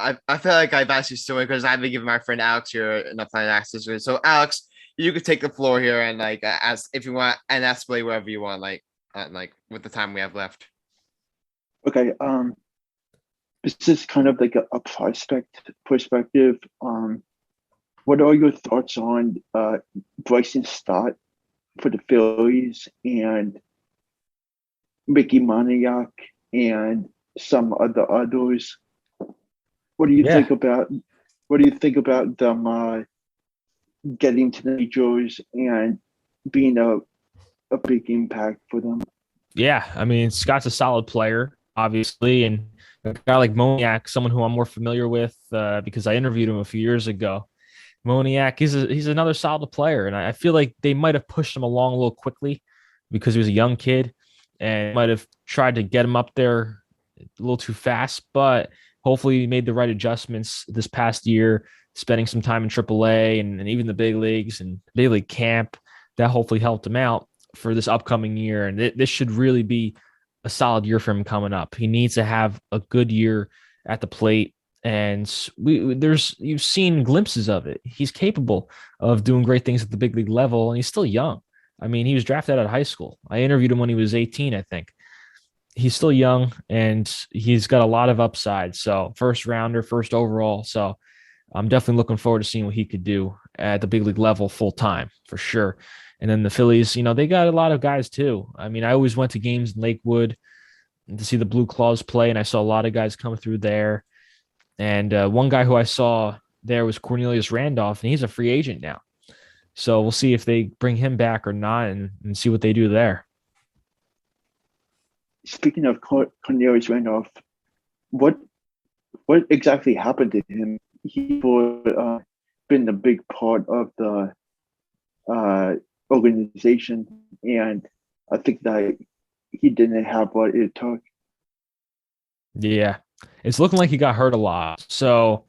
I feel like I've asked you so many because I've been giving my friend Alex here enough time to ask this. So, Alex, you could take the floor here and ask if you want and ask Billy whatever you want, with the time we have left. Okay. This is kind of like a perspective. What are your thoughts on Bryson Stott for the Phillies and Mickey Moniak and some others? What do you think about? What do you think about them getting to the majors and being a big impact for them? Yeah, I mean, Scott's a solid player, obviously, and a guy like Moniak, someone who I'm more familiar with because I interviewed him a few years ago. Moniak, he's another solid player, and I feel like they might have pushed him along a little quickly because he was a young kid and might have tried to get him up there a little too fast. But hopefully, he made the right adjustments this past year, spending some time in AAA and even the big leagues and big league camp. That hopefully helped him out for this upcoming year, and this should really be a solid year for him coming up. He needs to have a good year at the plate. And you've seen glimpses of it. He's capable of doing great things at the big league level, and he's still young. I mean, he was drafted out of high school. I interviewed him when he was 18, I think. He's still young, and he's got a lot of upside. So first rounder, first overall. So I'm definitely looking forward to seeing what he could do at the big league level full time for sure. And then the Phillies, they got a lot of guys too. I mean, I always went to games in Lakewood to see the Blue Claws play, and I saw a lot of guys come through there. And one guy who I saw there was Cornelius Randolph, and he's a free agent now. So we'll see if they bring him back or not and see what they do there. Speaking of Cornelius Randolph, what exactly happened to him? He was been a big part of the organization, and I think that he didn't have what it took. Yeah, it's looking like he got hurt a lot. So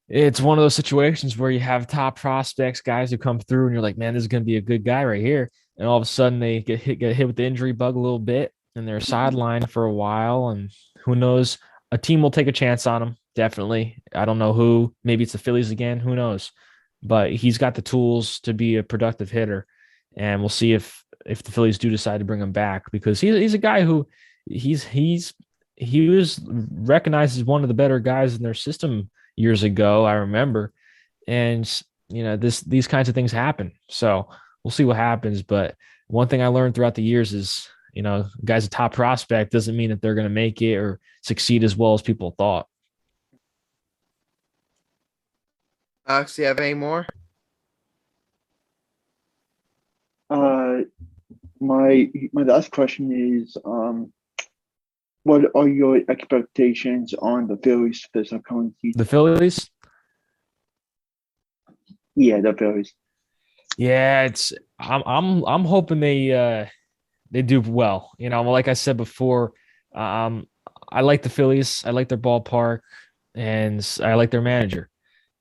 it's one of those situations where you have top prospects, guys who come through, and you're like, man, this is going to be a good guy right here. And all of a sudden, they get hit with the injury bug a little bit, and they're sidelined for a while. And who knows? A team will take a chance on him. Definitely. I don't know who. Maybe it's the Phillies again. Who knows? But he's got the tools to be a productive hitter, and we'll see if the Phillies do decide to bring him back, because he's a guy who he was recognized as one of the better guys in their system years ago, I remember. And these kinds of things happen. So we'll see what happens. But one thing I learned throughout the years is, guy's a top prospect doesn't mean that they're going to make it or succeed as well as people thought. Alex, do you have any more? My last question is, what are your expectations on the Phillies this upcoming season? The Phillies? Yeah, the Phillies. Yeah, I'm hoping they do well. Like I said before, I like the Phillies. I like their ballpark, and I like their manager.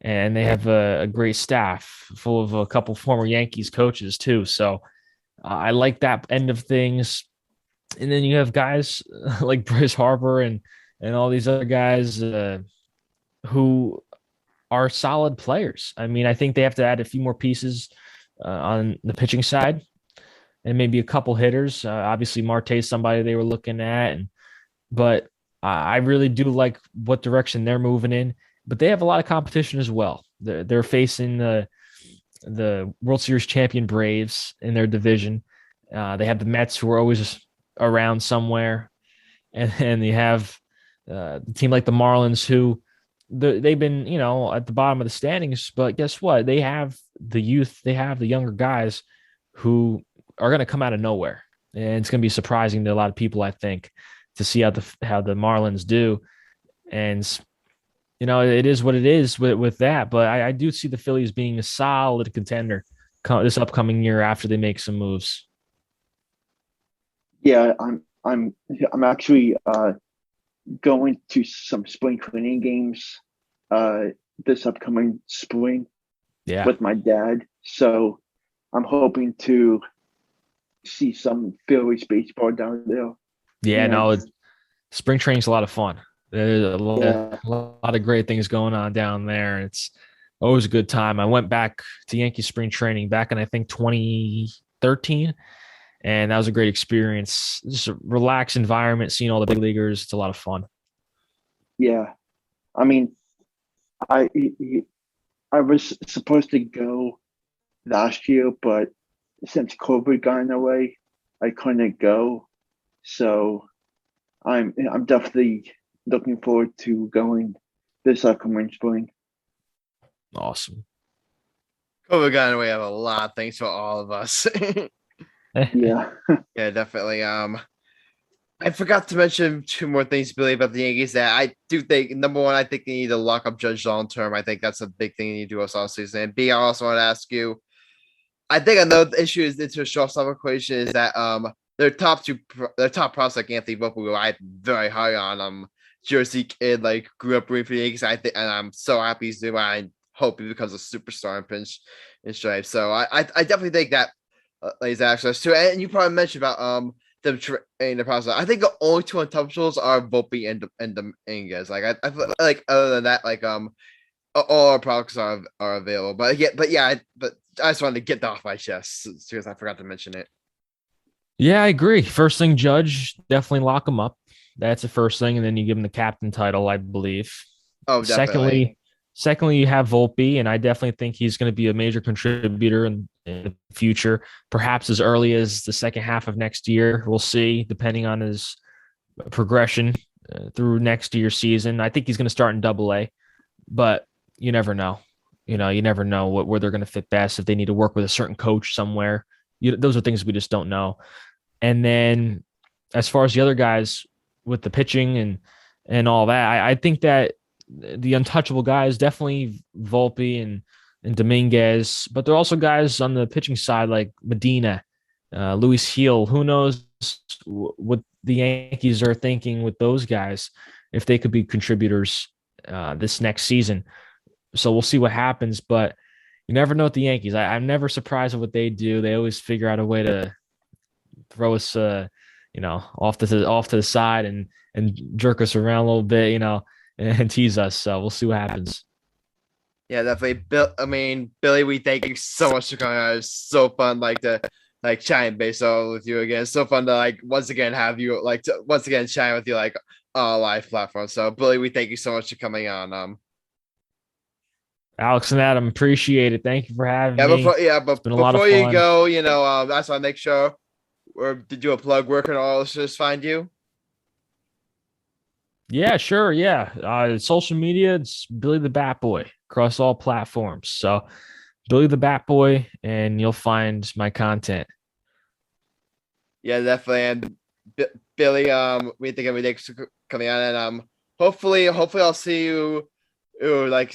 And they have a great staff full of a couple former Yankees coaches too. So I like that end of things. And then you have guys like Bryce Harper and all these other guys who are solid players. I mean, I think they have to add a few more pieces on the pitching side and maybe a couple hitters. Obviously, Marte's somebody they were looking at, but I really do like what direction they're moving in. But they have a lot of competition as well. They're facing the World Series champion Braves in their division. They have the Mets, who are always around somewhere, and they have the team like the Marlins, who they've been at the bottom of the standings. But guess what? They have the youth. They have the younger guys who are going to come out of nowhere, and it's going to be surprising to a lot of people, I think, to see how the Marlins do. And it is what it is with that. But I do see the Phillies being a solid contender this upcoming year after they make some moves. Yeah, I'm actually going to some spring training games this upcoming spring Yeah. with my dad. So I'm hoping to see some Phillies baseball down there. Yeah, And no, spring training's a lot of fun. There's yeah, a lot of great things going on down there. It's always a good time. I went back to Yankee spring training back in, I think, 2013, and that was a great experience. Just a relaxed environment, seeing all the big leaguers. It's a lot of fun. yeah. I mean, I I was supposed to go last year, but since COVID got in the way, I couldn't go. So I'm definitely looking forward to going this upcoming spring. Awesome. COVID got in the way of a lot of things for all of us. Yeah. Yeah, definitely. I forgot to mention two more things, Billy, about the Yankees that I do think. Number one, I think they need to lock up Judge long term. I think that's a big thing you need to do us all season. And B, I also want to ask you. I think another issue is into a shortstop equation is that their top prospect Anthony Volpe, who I'm very high on, Jersey kid, like grew up rooting for the Yankees. I think, and I'm so happy he's doing. I hope he becomes a superstar in stripes. So I definitely think that lays access to it. And you probably mentioned about them in the process. I think the only two untouchables are Volpe and Dominguez. Like I feel like other than that, like all our products are available. But yeah, but I just wanted to get that off my chest because I forgot to mention it. Yeah, I agree. First thing, Judge, definitely lock him up. That's the first thing, and then you give him the captain title, I believe. Oh, definitely. Secondly, you have Volpe, and I definitely think he's going to be a major contributor in the future, perhaps as early as the second half of next year. We'll see, depending on his progression through next year's season. I think he's going to start in Double-A, but you never know. You never know where they're going to fit best, if they need to work with a certain coach somewhere. Those are things we just don't know. And then as far as the other guys with the pitching and all that, I think that the untouchable guys definitely Volpe and Dominguez, but there are also guys on the pitching side like Medina, Luis Heel. Who knows what the Yankees are thinking with those guys, if they could be contributors this next season. So we'll see what happens, but you never know with the Yankees. I'm never surprised at what they do. They always figure out a way to throw us, off to the side and jerk us around a little bit, and tease us. So we'll see what happens. Yeah, definitely. Billy, we thank you so much for coming on. It's so fun, chatting baseball with you again. It's so fun to once again have you once again chatting with you on a live platform. So Billy, we thank you so much for coming on. Alex and Adam, appreciate it. Thank you for having Yeah, me. but Been a lot of before you fun. go, that's why I make sure to do a plug. Where can all listeners find you? Yeah, sure. Yeah. Social media, it's Billy the Bat Boy across all platforms. So Billy the Bat Boy, and you'll find my content. Yeah, definitely. And Billy, we think everything's coming on, and hopefully I'll see you. Hope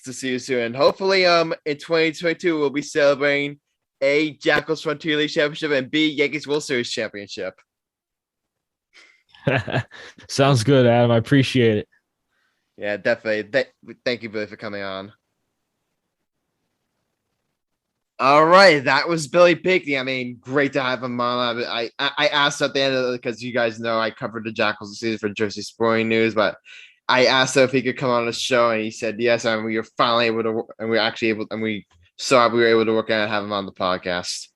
to see you soon. And hopefully, in 2022 we'll be celebrating A, Jackals Frontier League Championship, and B, Yankees World Series Championship. Sounds good, Adam. I appreciate it. Yeah, definitely. Thank you, Billy, for coming on. All right, that was Billy Pinckney. I mean, great to have him on. I asked at the end of it because you guys know I covered the Jackals this season for Jersey Sporting News, but I asked him if he could come on the show, and he said yes. And we were finally able to, and we were actually able, and we saw we were able to work out and have him on the podcast.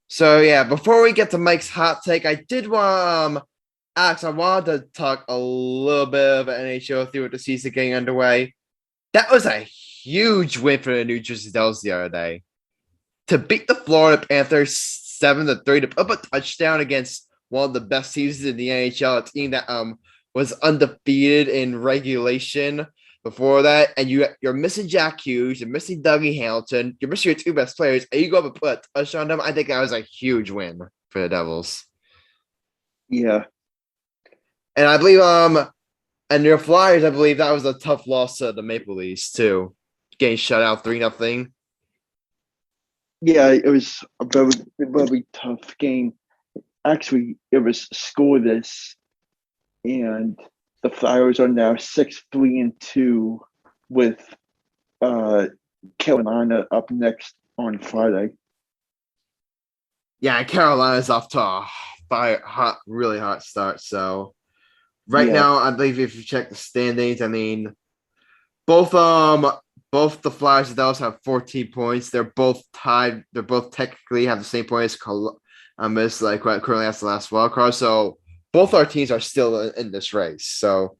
So yeah, before we get to Mike's hot take, I did want Alex, I wanted to talk a little bit of NHL with you with the season getting underway. That was a huge win for the New Jersey Devils the other day. To beat the Florida Panthers 7-3, to put up a touchdown against one of the best teams in the NHL, a team that was undefeated in regulation before that, and you're missing Jack Hughes, you're missing Dougie Hamilton, you're missing your two best players, and you go up and put a touchdown on them. I think that was a huge win for the Devils. Yeah. And I believe and your Flyers, I believe that was a tough loss to the Maple Leafs too, getting shut out 3-0. Yeah, it was a very, very tough game. actually it was scoreless, and the Flyers are now 6-3-2 with Carolina up next on Friday. Yeah, Carolina's off to a really hot start. So right Yeah. now, I believe if you check the standings, I mean, both the Flyers and Dallas have 14 points. They're both tied. They're both technically have the same points. Columbus, like currently has the last wild card. So both our teams are still in this race. So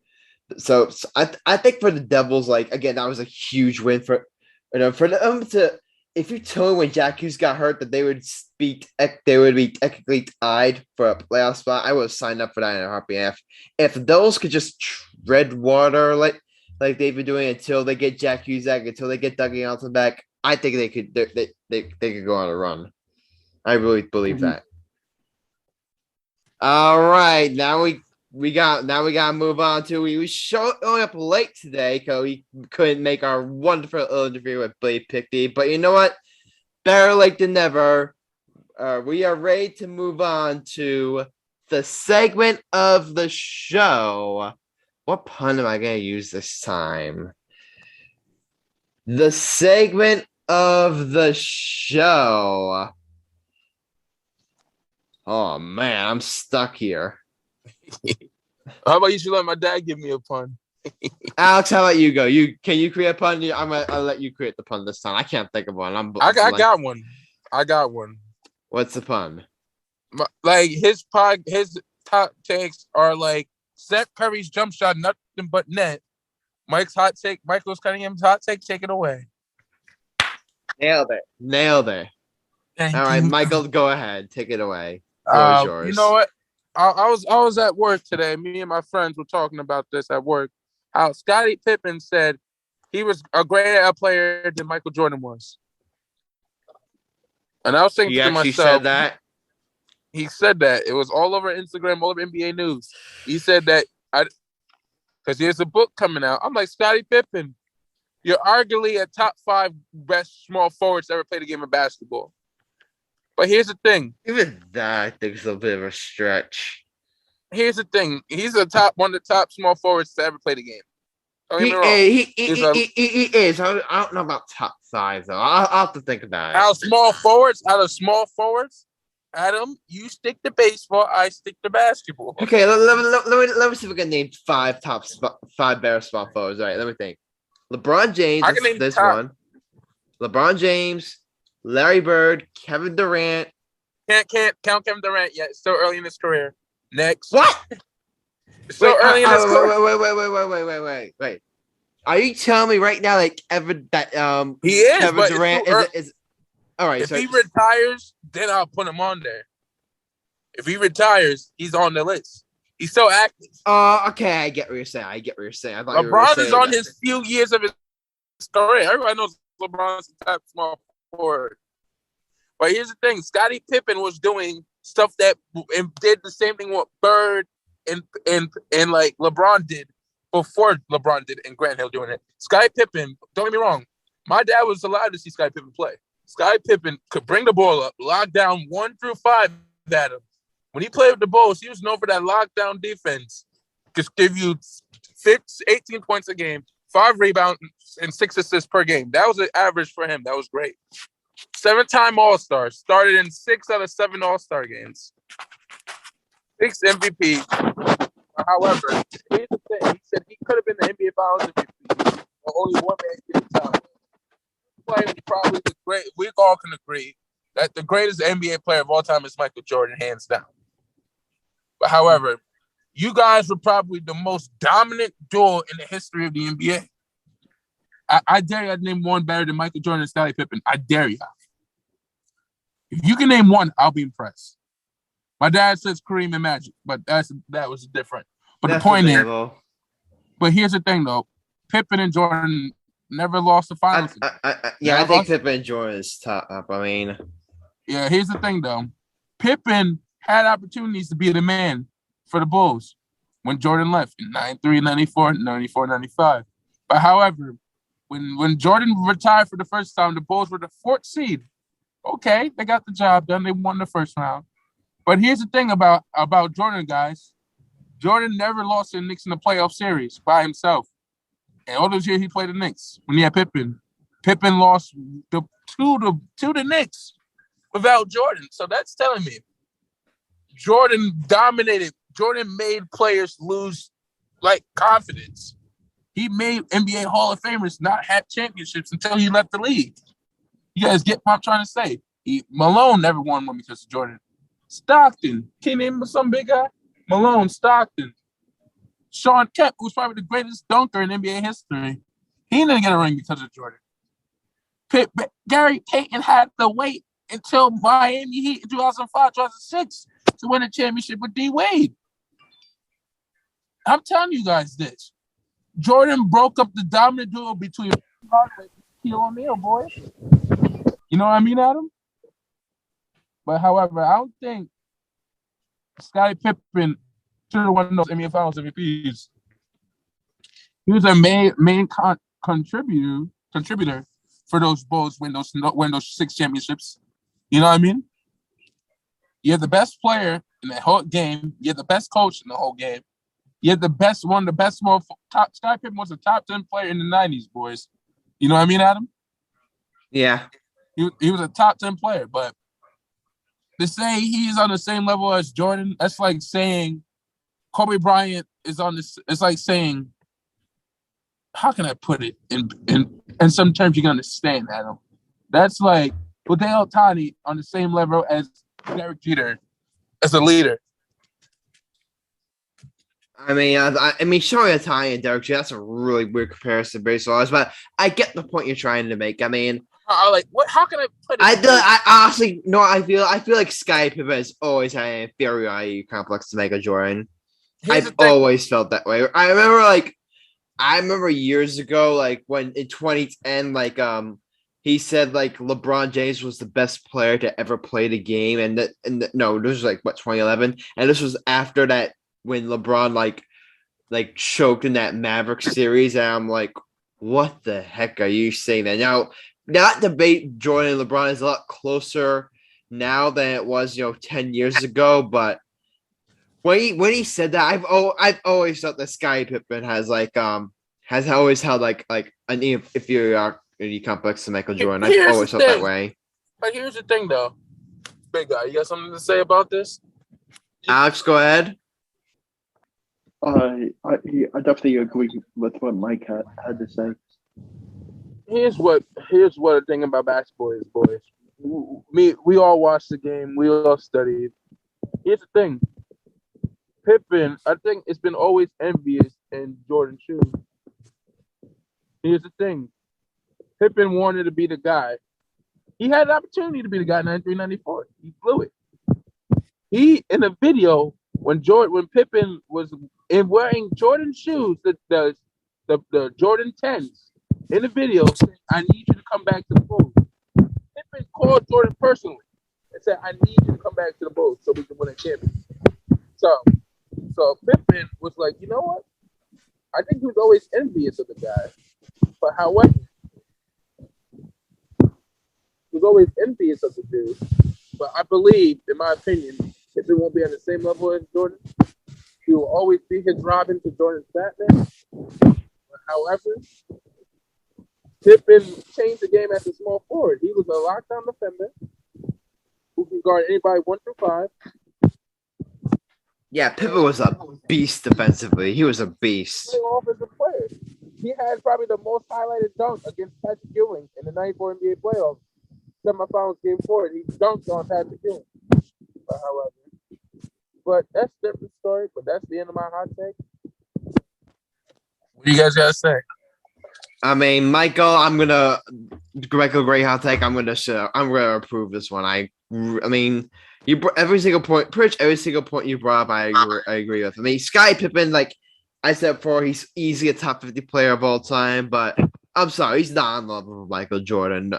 I think for the Devils, like again, that was a huge win for them to. If you told me when Jack Hughes got hurt that they would be technically tied for a playoff spot, I would have signed up for that in a heartbeat. If the Devils could just tread water like they've been doing until they get Jack Hughes back, until they get Dougie Johnson back, I think they could go on a run. I really believe that. All right, now we gotta move on to we showing up late today because we couldn't make our wonderful interview with Billy Pinckney. But you know what? Better late than never. We are ready to move on to the segment of the show. What pun am I gonna use this time? The segment of the show. Oh man, I'm stuck here. How about you should let my dad give me a pun? Alex, how about you go? Can you create a pun? I'll let you create the pun this time. I can't think of one. I got one. I got one. What's the pun? Like his top takes are like Steph Curry's jump shot, nothing but net. Mike's hot take, Michael's Cunningham's hot take, take it away. Nailed it. Thank All right, you. Michael, go ahead. Take it away. Yours. You know what? I was at work today. Me and my friends were talking about this at work. How Scottie Pippen said he was a greater player than Michael Jordan was. And I was thinking to myself, said that? He said that. It was all over Instagram, all over NBA News. He said that because there's a book coming out. I'm like, Scottie Pippen, you're arguably a top 5 best small forwards to ever play the game of basketball. But here's the thing. Even that, I think, is a bit of a stretch. Here's the thing. He's one of the top small forwards to ever play the game. He is. I don't know about top 5 though. I'll have to think about it. Out of small forwards, Adam, you stick to baseball. I stick to basketball. Okay, let me see if we can name 5 better small forwards. All right, let me think. LeBron James. I can name this one. LeBron James, Larry Bird, Kevin Durant. Can't count Kevin Durant yet. It's still early in his career. Next. What? It's still early in his career. Wait. Are you telling me right now that he is Kevin Durant is all right? If he retires, then I'll put him on there. If he retires, he's on the list. He's so active. Okay, I get what you're saying. I thought LeBron is on his few years of his career. Everybody knows LeBron's the top small forward. But here's the thing: Scottie Pippen was doing stuff that and did the same thing what Bird and like LeBron did before LeBron did and Grant Hill doing it. Scottie Pippen, don't get me wrong, my dad was allowed to see Scottie Pippen play. Scottie Pippen could bring the ball up, lock down 1 through 5 at him. When he played with the Bulls, he was known for that lockdown defense. Just give you 18 points a game, 5 rebounds, and 6 assists per game. That was an average for him. That was great. 7-time All-Star. Started in 6 out of 7 All-Star games. 6 MVP. However, here's the thing. He said he could have been the NBA Finals MVP, but only one man get the time. Player probably the great. We all can agree that the greatest NBA player of all time is Michael Jordan, hands down. But however, you guys were probably the most dominant duo in the history of the NBA. I dare you to name one better than Michael Jordan and Scottie Pippen. I dare you. If you can name one, I'll be impressed. My dad says Kareem and Magic, but that was different. But that's the point is, but here's the thing though, Pippen and Jordan never lost the finals. I think Pippen and Jordan is top. I mean, yeah. Here's the thing though, Pippen had opportunities to be the man for the Bulls when Jordan left in 93, 94, 94, 95. But however, when Jordan retired for the first time, the Bulls were the 4th seed. Okay, they got the job done. They won the first round. But here's the thing about Jordan, guys. Jordan never lost to the Knicks in the playoff series by himself. And all those years he played the Knicks when he had Pippen. Pippen lost to the Knicks without Jordan. So that's telling me Jordan dominated. Jordan made players lose confidence. He made NBA Hall of Famers not have championships until he left the league. You guys get what I'm trying to say? Malone never won one because of Jordan. Stockton, can you name some big guy? Malone, Stockton. Sean Kemp, who's probably the greatest dunker in NBA history. He didn't get a ring because of Jordan. Gary Payton had to wait until Miami Heat in 2005, 2006 to win a championship with D. Wade. I'm telling you guys this. Jordan broke up the dominant duo between Hardaway and Shaquille O'Neal, boys. You know what I mean, Adam? But however, I don't think Scottie Pippen should have won those NBA Finals MVPs. He was a main contributor for those Bulls win those 6 championships. You know what I mean? You're the best player in the whole game. You're the best coach in the whole game. You're the best one, the best Scottie Pippen was a top 10 player in the 90s, boys. You know what I mean, Adam? Yeah. He was a top 10 player, but to say he's on the same level as Jordan, that's like saying Kobe Bryant is on this. It's like saying, how can I put it in some terms you can understand, Adam? That's like Hideo Tani on the same level as Derek Jeter as a leader. I mean, Shohei Ohtani and Derek Jeter, that's a really weird comparison based on, but I get the point you're trying to make. I mean, what? How can I put it? I honestly no. I feel like Scottie Pippen has always had an inferiority complex to Michael Jordan. I've always felt that way. I remember years ago, like when in 2010, he said like LeBron James was the best player to ever play the game, and no, this was like what 2011, and this was after that when LeBron like choked in that Mavericks series, and I'm like, what the heck are you saying that now? That debate, Jordan and LeBron, is a lot closer now than it was, 10 years ago. But when he said that, I've always thought that Scottie Pippen has always held an inferiority complex to Michael Jordan. I've always felt that way. But here's the thing, though, big guy, you got something to say about this? Alex, go ahead. I definitely agree with what Mike had to say. Here's what the thing about basketball is, boys. We all watched the game. We all studied. Here's the thing. Pippen, I think it's been always envious in Jordan's shoes. Here's the thing. Pippen wanted to be the guy. He had an opportunity to be the guy in 93, 94. He blew it. He, in the video, when Pippen was wearing Jordan shoes, the Jordan 10s, in the video, saying, I need you to come back to the Bulls. Pippen called Jordan personally and said, I need you to come back to the Bulls so we can win a championship. So Pippen was like, you know what? I think he was always envious of the guy. But however, he was always envious of the dude. But I believe, in my opinion, Pippen won't be on the same level as Jordan. He will always be his Robin to Jordan's Batman. But however, Pippen changed the game as a small forward. He was a lockdown defender who can guard anybody 1 through 5. Yeah, Pippen was a beast defensively. He was a beast. Offensive player. He had probably the most highlighted dunk against Patrick Ewing in the 94 NBA playoffs. Semifinals game 4. He dunked on Patrick Ewing. But that's a different story. But that's the end of my hot take. What do you guys got to say? I mean, Michael, I'm gonna great hot take. I'm gonna approve this one. I mean, pretty much every single point you brought up, I agree with. I mean, Scottie Pippen, like I said before, he's easily a top 50 player of all time. But I'm sorry, he's not on the level of Michael Jordan.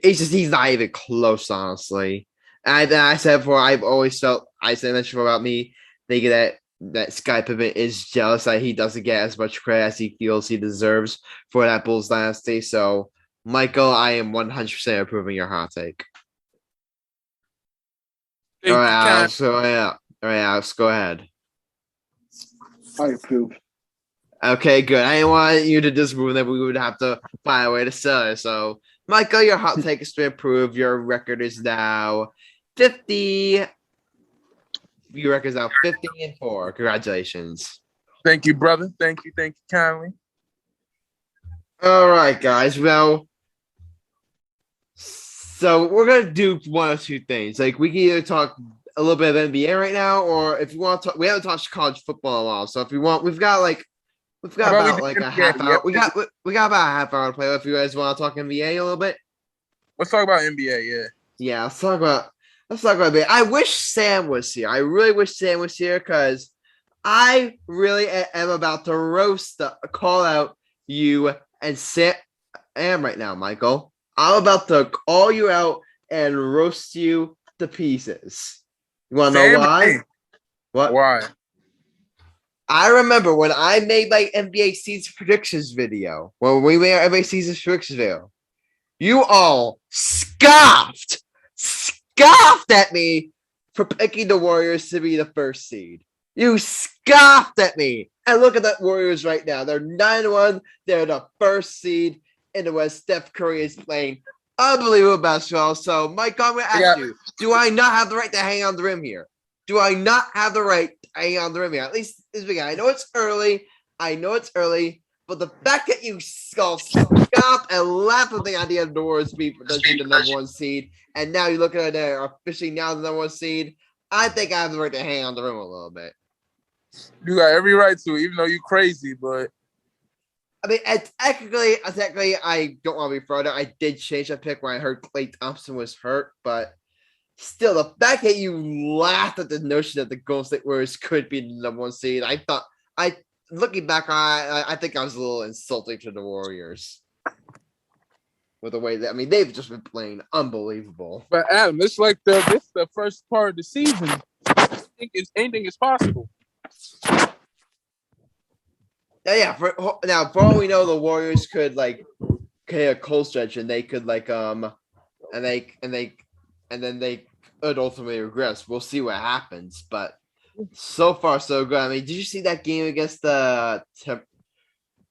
He's not even close, honestly. And I said before, I've always felt mentioned about me thinking that Scottie Pippen is jealous that he doesn't get as much credit as he feels he deserves for that Bulls dynasty. So, Michael, I am 100% approving your hot take. All right, Alex. So yeah. All right, Alex, go ahead. I approve. Okay, good. I didn't want you to disprove that we would have to find a way to sell it. So, Michael, your hot take is to improve. Your record is now 50. Your record is now 50-4. Congratulations. Thank you, brother. Thank you kindly. All right, guys. Well, so we're gonna do one of two things. Like we can either talk a little bit of NBA right now, or if you want to talk, we haven't talked college football in a while. So if you want, we've got about like a half hour. We got about a half hour to play. If you guys want to talk NBA a little bit, let's talk about NBA. Yeah. Yeah, let's talk about NBA. I wish Sam was here. I really wish Sam was here because I really am about to call out you and Sam right now, Michael. I'm about to call you out and roast you to pieces. You want to know why? What? Why? I remember when I made my NBA season predictions video, when we made our NBA season predictions video, you all scoffed at me for picking the Warriors to be the first seed. You scoffed at me. And look at that Warriors right now. They're 9-1. They're the first seed in the West. Steph Curry is playing unbelievable basketball. So, Mike, I'm going to ask you, do I not have the right to hang on the rim here? Do I not have the right to hang on the rim here? At least this weekend. I know it's early. But the fact that you scoffed and laughed at the idea of the Warriors being the number one seed, and now you look at it, they're officially now the number one seed, I think I have the right to hang on the rim a little bit. You got every right to, even though you're crazy, but I mean, technically, I don't want to be further. I did change that pick when I heard Klay Thompson was hurt, but still, the fact that you laughed at the notion that the Golden State Warriors could be the number one seed, looking back on it, I think I was a little insulting to the Warriors. With the way that, they've just been playing unbelievable. But Adam, it's like this is the first part of the season. I think anything is possible. Yeah. For all we know, the Warriors could hit a cold stretch, and they could and then they could ultimately regress. We'll see what happens, but so far so good. Did you see that game against the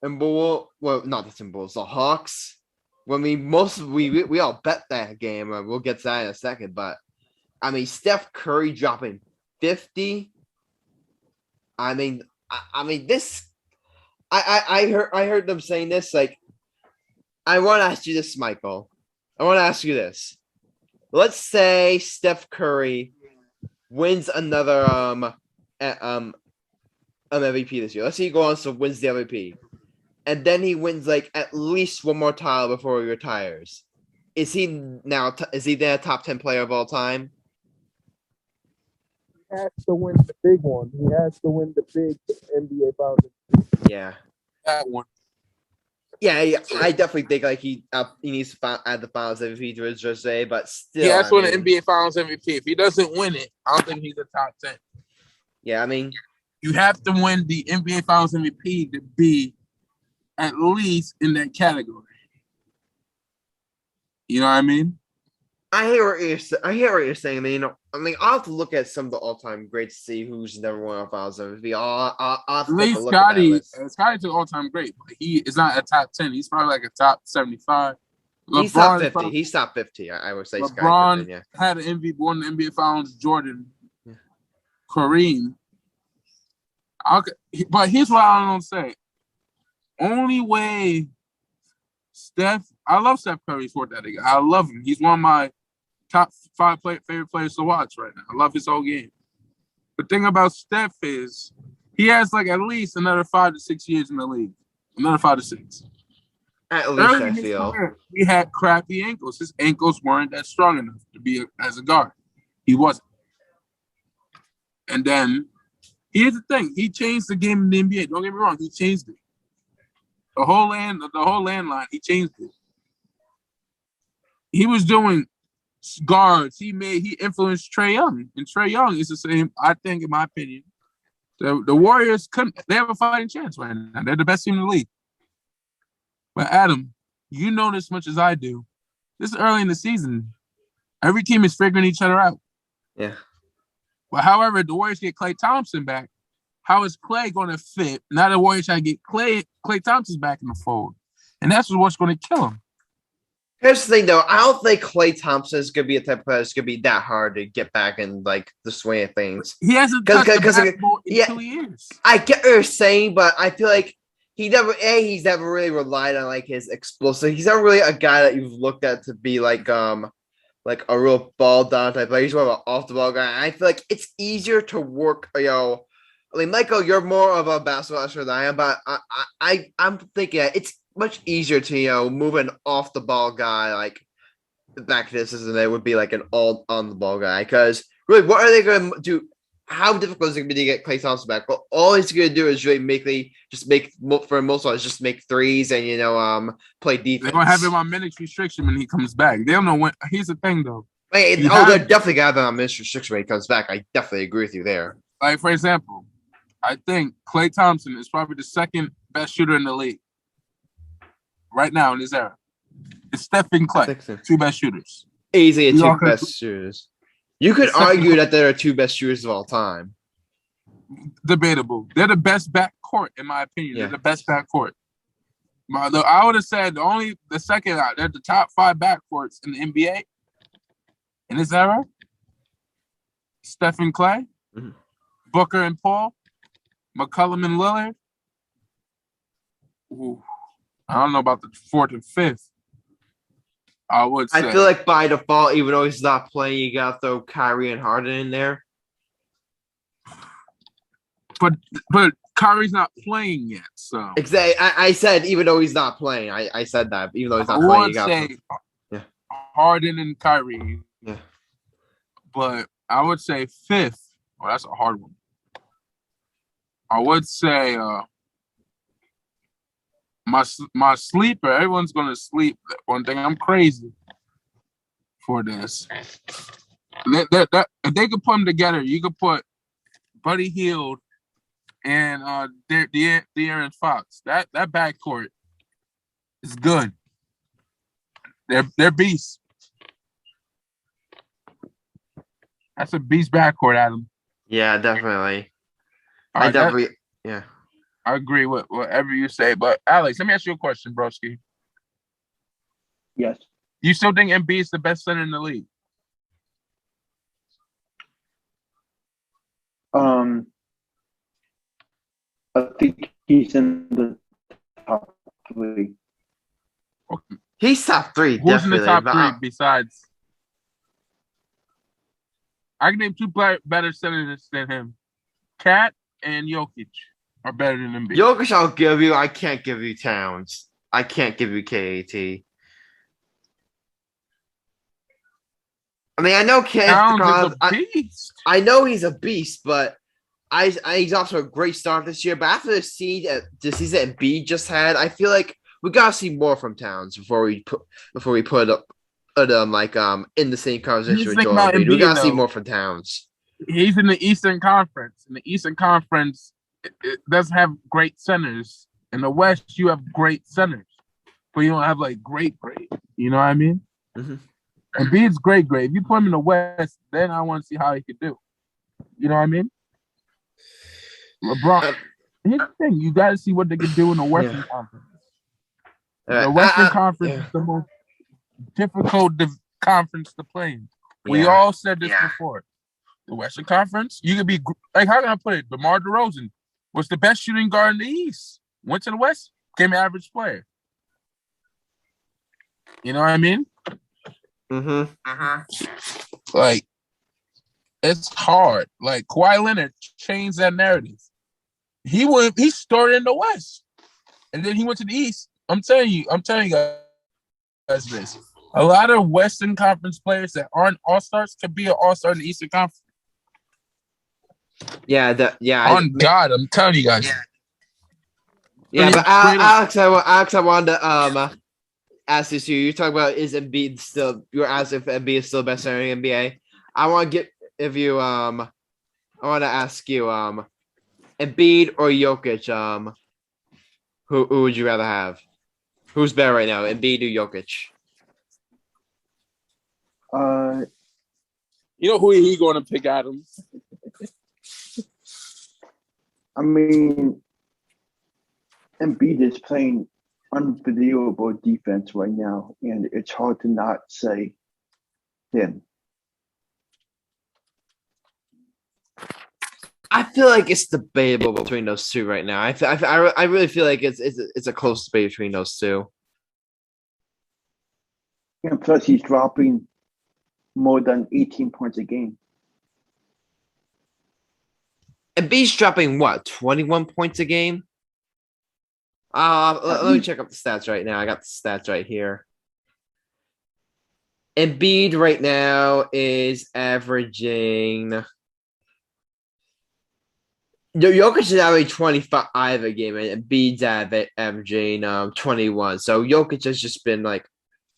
Timberwolves? Well, not the Timberwolves, the Hawks. We all bet that game. We'll get to that in a second, but Steph Curry dropping 50. This. I heard them saying this. I want to ask you this, Michael. I want to ask you this. Let's say Steph Curry wins another MVP this year. Let's say he goes on to wins the MVP. And then he wins at least one more title before he retires. Is he now the top 10 player of all time? He has to win the big one. He has to win the big NBA Finals. Yeah. That one. Yeah. I definitely think he needs to add the Finals MVP to his jersey, but still. He has to win the NBA Finals MVP. If he doesn't win it, I don't think he's a top 10. Yeah, you have to win the NBA Finals MVP to be at least in that category. You know what I mean? I hear what you're saying. I'll have to look at some of the all-time greats to see who's never won a Finals MVP. I'll have to take a look at that list. Scottie's an all-time great, but he is not a top 10. He's probably a top 75. He's top 50. He's top 50. I would say LeBron Pippen, had an MVP, won the NBA Finals. Jordan, Kareem. But here's what I don't say. Only way I love Steph Curry's work ethic. I love him. He's one of my top 5 favorite players to watch right now. I love his whole game. The thing about Steph is he has at least another 5 to 6 years in the league. Another 5 to 6. At least I feel. He had crappy ankles. His ankles weren't that strong enough to be as a guard. He wasn't. And then here's the thing. He changed the game in the NBA. Don't get me wrong. He changed it. The whole landline, he changed it. He was doing guards. He influenced Trae Young. And Trae Young is the same, I think, in my opinion. The Warriors they have a fighting chance right now. They're the best team in the league. But Adam, you know this much as I do. This is early in the season. Every team is figuring each other out. Yeah. But however, the Warriors get Klay Thompson back. How is Klay going to fit? Now the Warriors try to get Klay Thompson back in the fold. And that's what's going to kill him. Here's the thing, though. I don't think Klay Thompson is going to be a type of player that's going to be that hard to get back in, like, the swing of things. He hasn't touched the basketball in 2 years. I get what you're saying, but I feel like he's never really relied on, like, his explosive. He's not really a guy that you've looked at to be, like a real ball-down type player. He's more of an off-the-ball guy. I feel like it's easier to work, I mean, Michael, you're more of a basketball expert than I am, but I'm thinking it's much easier to, move an off the ball guy like back to this than it would be like an all on the ball guy. Because really, what are they going to do? How difficult is it going to be to get Klay Thompson back? Well, all he's going to do is really for most of it, just make threes and play defense. They're going to have him on minutes restriction when he comes back. They don't know when. Here's the thing, though. They're definitely going to have him on minutes restriction when he comes back. I definitely agree with you there. Like, for example, I think Klay Thompson is probably the second best shooter in the league right now in this era. It's Steph and Klay, so. Two best shooters. Easily two best shooters. You could argue that they're the two best shooters of all time. Debatable. They're the best backcourt, in my opinion. Yeah. They're the best backcourt. I would have said the second out. They're the top 5 backcourts in the NBA in this era. Steph and Klay, Booker and Paul, McCollum and Lillard. Ooh. I don't know about the 4th and 5th. I would say. I feel like by default, even though he's not playing, you got to throw Kyrie and Harden in there. But Kyrie's not playing yet, so. Exactly. I said even though he's not playing. I said that. Even though he's not playing, you got to say Harden and Kyrie. Yeah. But I would say 5th. Oh, that's a hard one. I would say my sleeper. Everyone's gonna sleep. One thing, I'm crazy for this. If they could put them together, you could put Buddy Hield and De'Aaron Fox. That backcourt is good. They're beasts. That's a beast backcourt, Adam. Yeah, definitely. Yeah. I agree with whatever you say. But, Alex, let me ask you a question, broski. Yes. You still think Embiid is the best center in the league? I think he's in the top 3. Okay. He's top 3, Who's definitely. in the top 3 besides? I can name 2 better centers than him. Cat and Jokic are better than Embiid. Jokic, I'll give you. I can't give you Towns. I can't give you KAT. I mean, I know Towns is a beast. I know he's a beast, but he's off to a great start this year. But after the season Embiid just had, I feel like we gotta see more from Towns before we put up in the same conversation with Joel Embiid. We gotta see more from Towns. He's in the Eastern Conference. In the Eastern Conference, it doesn't have great centers. In the West, you have great centers, but you don't have great. You know what I mean? Mm-hmm. Embiid's great. If you put him in the West, then I want to see how he could do. You know what I mean? LeBron. Here's the thing: you got to see what they can do in the Western Conference. The Western Conference is the most difficult conference to play in. We all said this before. The Western Conference, you could be how can I put it? DeMar DeRozan was the best shooting guard in the East. Went to the West, became an average player. You know what I mean? It's hard. Kawhi Leonard changed that narrative. He started in the West, and then he went to the East. I'm telling you guys this. A lot of Western Conference players that aren't all-stars can be an all-star in the Eastern Conference. God, I'm telling you guys. Yeah, but Alex, I wanted to ask this to you. You're talking about is Embiid still? You're asking if Embiid is still the best center in the NBA. I want to ask you Embiid or Jokic. Who would you rather have? Who's better right now, Embiid or Jokic? You know who he going to pick, Adam? I mean, Embiid is playing unbelievable defense right now, and it's hard to not say him. I feel like it's debatable between those two right now. I really feel like it's a close debate between those two. And plus, he's dropping more than 18 points a game. And B's dropping what, 21 points a game? Let me check up the stats right now. I got the stats right here. Embiid right now is averaging. Jokic is averaging 25 a game, and Embiid's averaging 21. So Jokic has just been like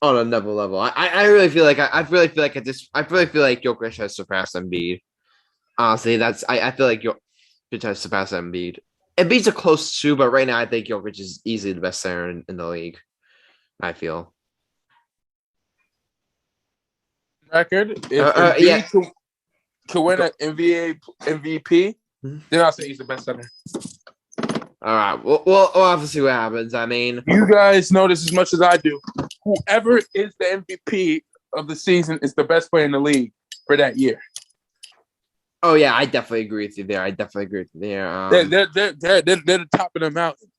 on another level. I really feel like I really feel like Jokic has surpassed Embiid. Honestly, I feel like Jokic has surpassed Embiid. Embiid's a close two, but right now I think Jokic is easily the best center in the league. I feel. Record. If Embiid could win an MVP, then I'll say he's the best center. All right. We'll have to see what happens. I mean, you guys know this as much as I do. Whoever is the MVP of the season is the best player in the league for that year. Oh yeah, I definitely agree with you there. They're the top of the mountain.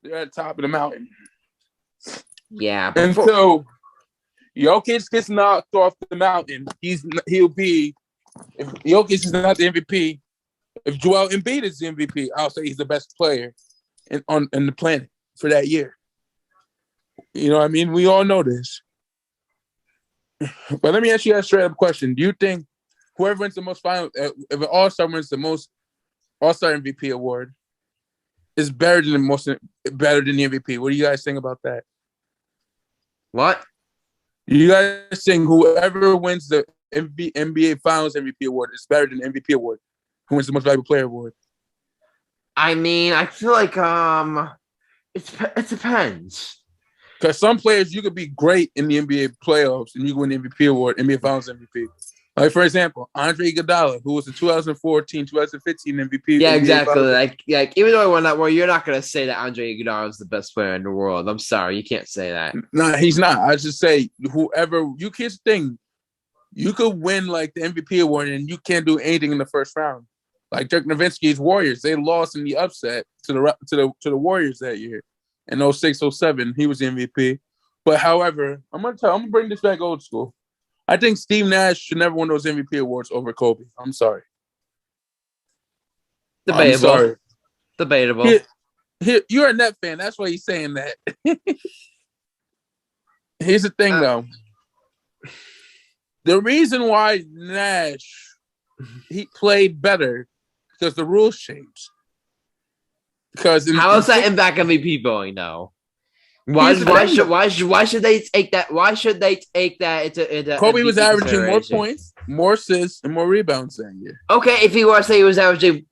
They're at the top of the mountain. Yeah, and so Jokic gets knocked off the mountain. He'll be, if Jokic is not the MVP, if Joel Embiid is the MVP, I'll say he's the best player on the planet for that year. You know what I mean? We all know this. But let me ask you a straight up question. Do you think whoever wins the most final, if an All-Star wins the most All-Star MVP award, is better than the MVP? What do you guys think about that? What? You guys think whoever wins the NBA Finals MVP award is better than the MVP award? Who wins the most valuable player award? I mean, I feel like it depends. Because some players, you could be great in the NBA playoffs and you can win the MVP award, NBA Finals MVP. Like, for example, Andre Iguodala, who was the 2014, 2015 MVP. Yeah, NBA exactly. Finals. Like even though I won that war, you're not going to say that Andre Iguodala is the best player in the world. I'm sorry. You can't say that. No, he's not. I just say whoever – here's the thing. You could win, like, the MVP award and you can't do anything in the first round. Like Dirk Nowitzki's Warriors, they lost in the upset to the Warriors that year. In 06-07, he was the MVP. But however, I'm gonna bring this back old school. I think Steve Nash should never win those MVP awards over Kobe. I'm sorry. Debatable. I'm sorry. Debatable. You're a Net fan. That's why he's saying that. Here's the thing, though. The reason why Nash he played better because the rules changed. Because how is that impact MVP voting though? Why should they take that? Why should they take that into Kobe was averaging more points, more assists, and more rebounds that year. Okay, if he was to say he was averaging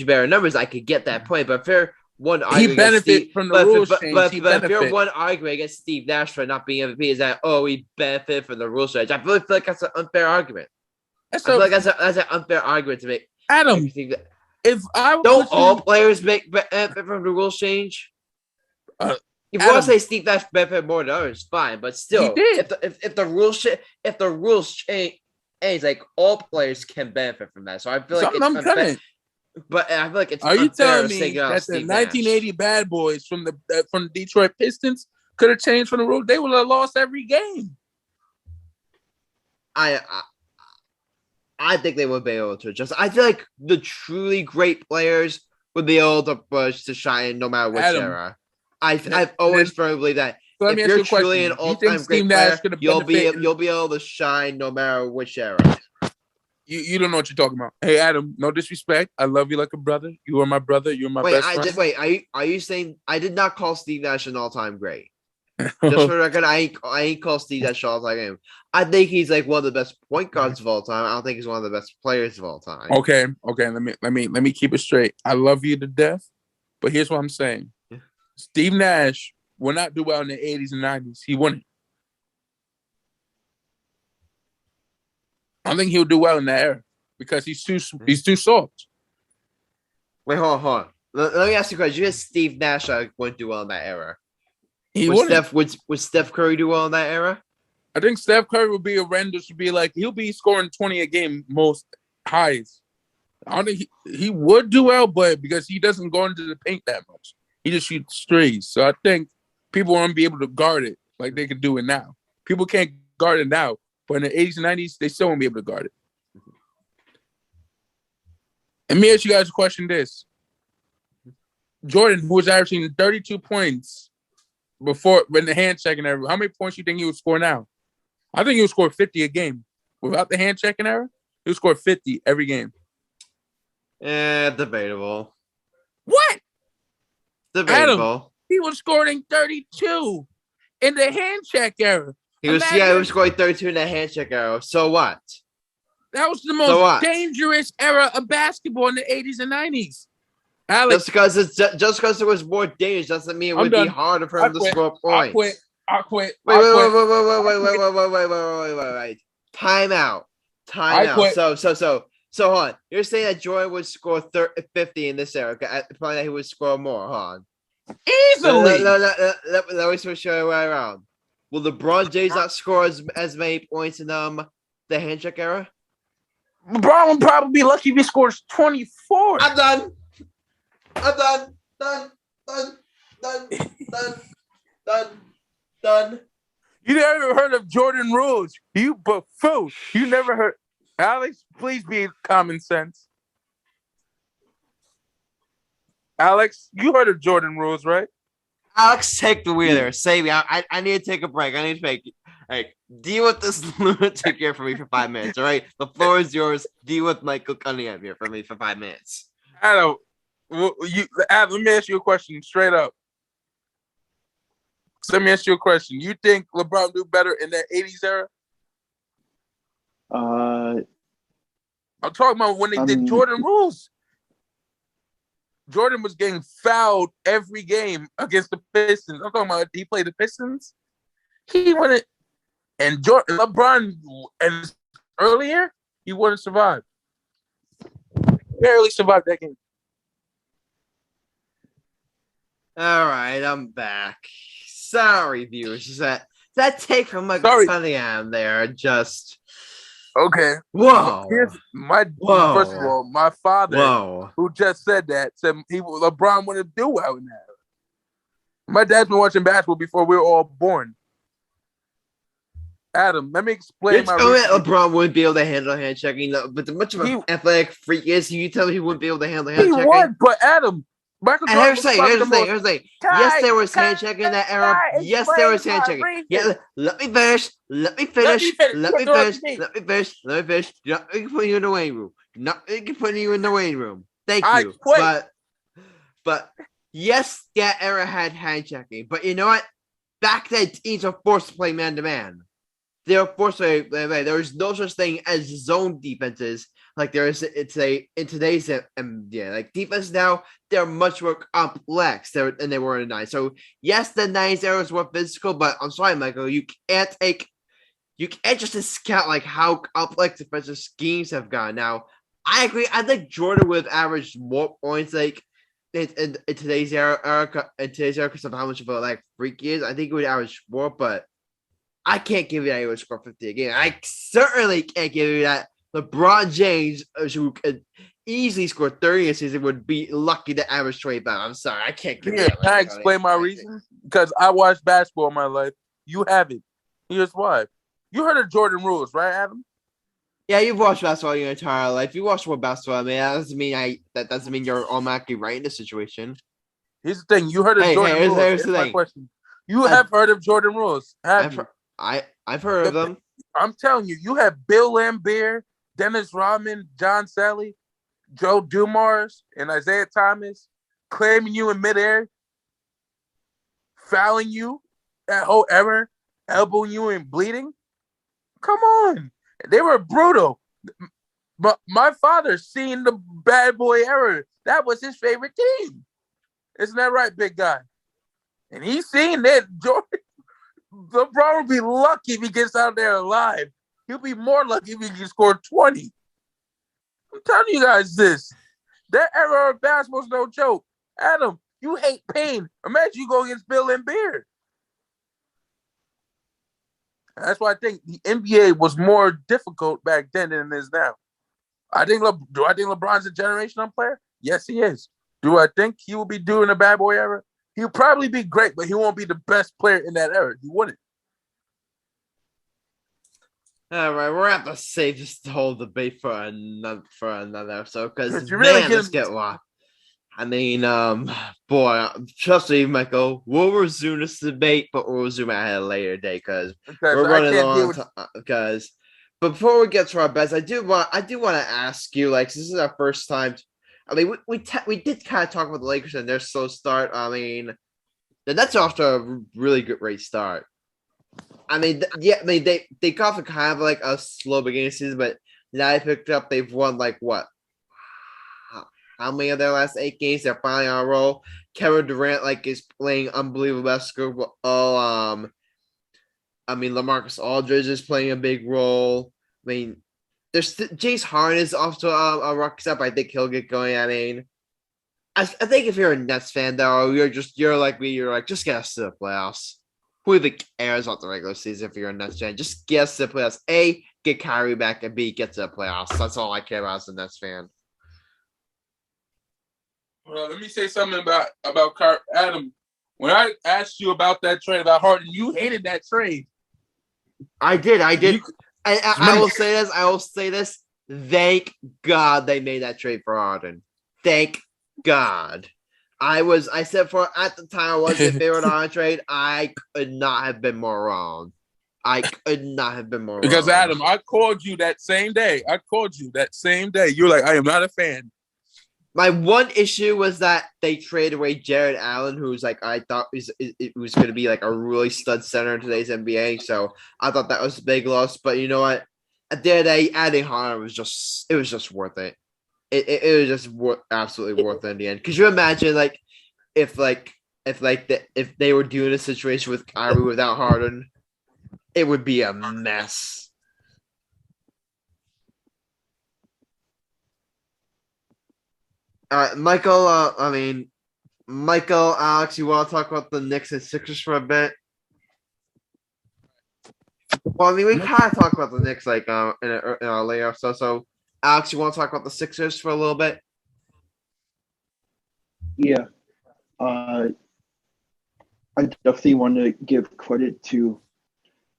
better numbers, I could get that point. But if you're one argument, he benefit from the rules change. But if you're one argument against Steve Nash for not being MVP, is that he benefited from the rules change? I really feel like that's an unfair argument. I feel like that's an unfair argument to make. Adam, if I don't all players make benefit from the rules change? If you want to say Steve Nash benefit more than others, fine. But still, if the rules change, like all players can benefit from that. So I feel like it's unfair. But I feel like it's. Are you telling me that the 1980 bad boys from the Detroit Pistons could have changed from the rule? They would have lost every game. I think they would be able to adjust. I feel like the truly great players would be able to push to shine no matter which era. I've always firmly believed that. So if you're truly an all-time great player, you'll be able to shine no matter which era. You don't know what you're talking about. Hey, Adam, no disrespect. I love you like a brother. You are my brother. You're my best friend. Are you saying I did not call Steve Nash an all-time great? Just for the record, I ain't call Steve Nash an all-time great. I think he's like one of the best point guards of all time. I don't think he's one of the best players of all time. Okay. Let me keep it straight. I love you to death, but here's what I'm saying. Yeah. Steve Nash will not do well in the 80s and 90s. He wouldn't. I don't think he'll do well in that era because he's too soft. Wait, hold on. Let me ask you a question. You had Steve Nash wouldn't do well in that era. He Would Steph Curry do well in that era? I think Steph Curry would be horrendous. Would be like he'll be scoring 20 a game most highs. I don't think he would do well, but because he doesn't go into the paint that much, he just shoots threes. So I think people won't be able to guard it like they can do it now. People can't guard it now, but in the 80s and 90s, they still won't be able to guard it. And let me ask you guys a question: this Jordan, who was averaging 32 points before when the hand check and everything, how many points do you think he would score now? I think he would score 50 a game. Without the hand checking error, he would score 50 every game. Debatable. What? Debatable. Adam, he was scoring 32 in the hand check error. He was scoring 32 in the hand check error. So what? That was the most dangerous era of basketball in the 80s and 90s. Alex, just because it was more dangerous doesn't mean it would be harder for him to score points. I quit. Wait. Time out. So hold on. You're saying that Jordan would score 50 in this era. Probably that he would score more. Hold on. Easily. Let me switch it way around. Will LeBron James not score as many points in the handshake era? LeBron would probably be lucky if he scores 24. I'm done. Done. You never heard of Jordan rules. You buffoon. You never heard. Alex, please be common sense. Alex, you heard of Jordan rules, right? Alex, take the wheeler. Save me. I need to take a break. I need to make deal with this lunatic here for me for 5 minutes. All right, the floor is yours. Deal with Michael Cunningham here for me for 5 minutes. Adam, let me ask you a question straight up. Let me ask you a question. You think LeBron do better in that 80s era? I'm talking about when they did Jordan rules. Jordan was getting fouled every game against the Pistons. I'm talking about he played the Pistons. He wouldn't. And LeBron, and earlier, he wouldn't survive. Barely survived that game. All right, I'm back. Sorry, viewers. That take from Michael Cunningham there just. Okay. Whoa. First of all, my father, who just said that, said LeBron wouldn't do well in that. My dad's been watching basketball before we were all born. Adam, let me explain my reason. LeBron wouldn't be able to handle hand checking, but the much of an athletic freak is, you tell me he wouldn't be able to handle hand checking? He would, but Adam, Michael Jordan. Here's the thing. Yes, there was hand checking in that era. Yes, there was hand checking. Yeah, let me finish. You're not putting you in the waiting room. Not putting you in the waiting room. Thank you. But yes, that era had hand checking. But you know what? Back then, teams were forced to play man to man. They were forced to play. There was no such thing as zone defenses like there is in today's NBA. Like defense now, they're much more complex than they were in the 90s. So yes, the 90s era was more physical, but I'm sorry, Michael, you can't just discount like how complex defensive schemes have gone. Now, I agree. I think Jordan would have averaged more points like in today's era because of how much of a freak he is. I think he would average more, but I can't give you that he would score 50 a game. I certainly can't give you that LeBron James, who could easily score 30 a season, would be lucky to average 25. I'm sorry, I can't give you that. Can I explain my reason? Because I watched basketball in my life. You haven't. Here's why. You heard of Jordan rules, right, Adam? Yeah, you've watched basketball your entire life. You watched more basketball. I mean, that doesn't mean you're automatically right in this situation. Here's the thing. You heard of Jordan rules. Here's my question. You have heard of Jordan rules, have you? I've heard of them. I'm telling you, you have Bill Laimbeer, Dennis Rodman, John Sally, Joe Dumars, and Isaiah Thomas claiming you in midair, fouling you that whole error, elbowing you and bleeding. Come on. They were brutal. But my father seen the bad boy era. That was his favorite team. Isn't that right, big guy? And he's seen that Jordan. LeBron would be lucky if he gets out there alive. He'll be more lucky if he can score 20. I'm telling you guys this. That era of basketball's no joke. Adam, you hate pain. Imagine you go against Bill and Beard. That's why I think the NBA was more difficult back then than it is now. Do I think LeBron's a generational player? Yes, he is. Do I think he will be doing the bad boy era? He'll probably be great, but he won't be the best player in that era. He wouldn't. All right, we're gonna have to save this whole debate for another episode because you really let's get lost. I mean, boy, trust me, Michael, we'll resume this debate, but we'll resume it at a later day because we're running long. Because before we get to our bets, I do want to ask you, like, this is our first time. I mean, we did kind of talk about the Lakers and their slow start. I mean, the Nets are off to a really great start. I mean, they got off kind of like a slow beginning season, but now they picked up. They've won like what? How many of their last 8 games? They're finally on a roll. Kevin Durant is playing unbelievable basketball. I mean, LaMarcus Aldridge is playing a big role. I mean, there's James Harden is off to a rock step. I think he'll get going. I mean, I think if you're a Nets fan though, you're like me. You're like, just get us to the playoffs. Who even cares about the regular season if you're a Nets fan? Just get us to the playoffs. A, get Kyrie back, and B, get to the playoffs. That's all I care about as a Nets fan. Well, let me say something about Adam. When I asked you about that trade about Harden, you hated that trade. I did. I will say this. Thank God they made that trade for Harden. Thank God. I said at the time I was in favor of the Harden trade. I could not have been more wrong. Because Adam, I called you that same day. You were like, I am not a fan. My one issue was that they traded away Jared Allen, who's like I thought it was going to be like a really stud center in today's NBA. So I thought that was a big loss. But you know what? At the end of the day, adding Harden was just worth it. It was just absolutely worth it in the end. Could you imagine if they were doing a situation with Kyrie without Harden, it would be a mess. Michael, Alex, you want to talk about the Knicks and Sixers for a bit? Well, I mean, we kind of talked about the Knicks in our layoff. So, Alex, you want to talk about the Sixers for a little bit? Yeah. I definitely want to give credit to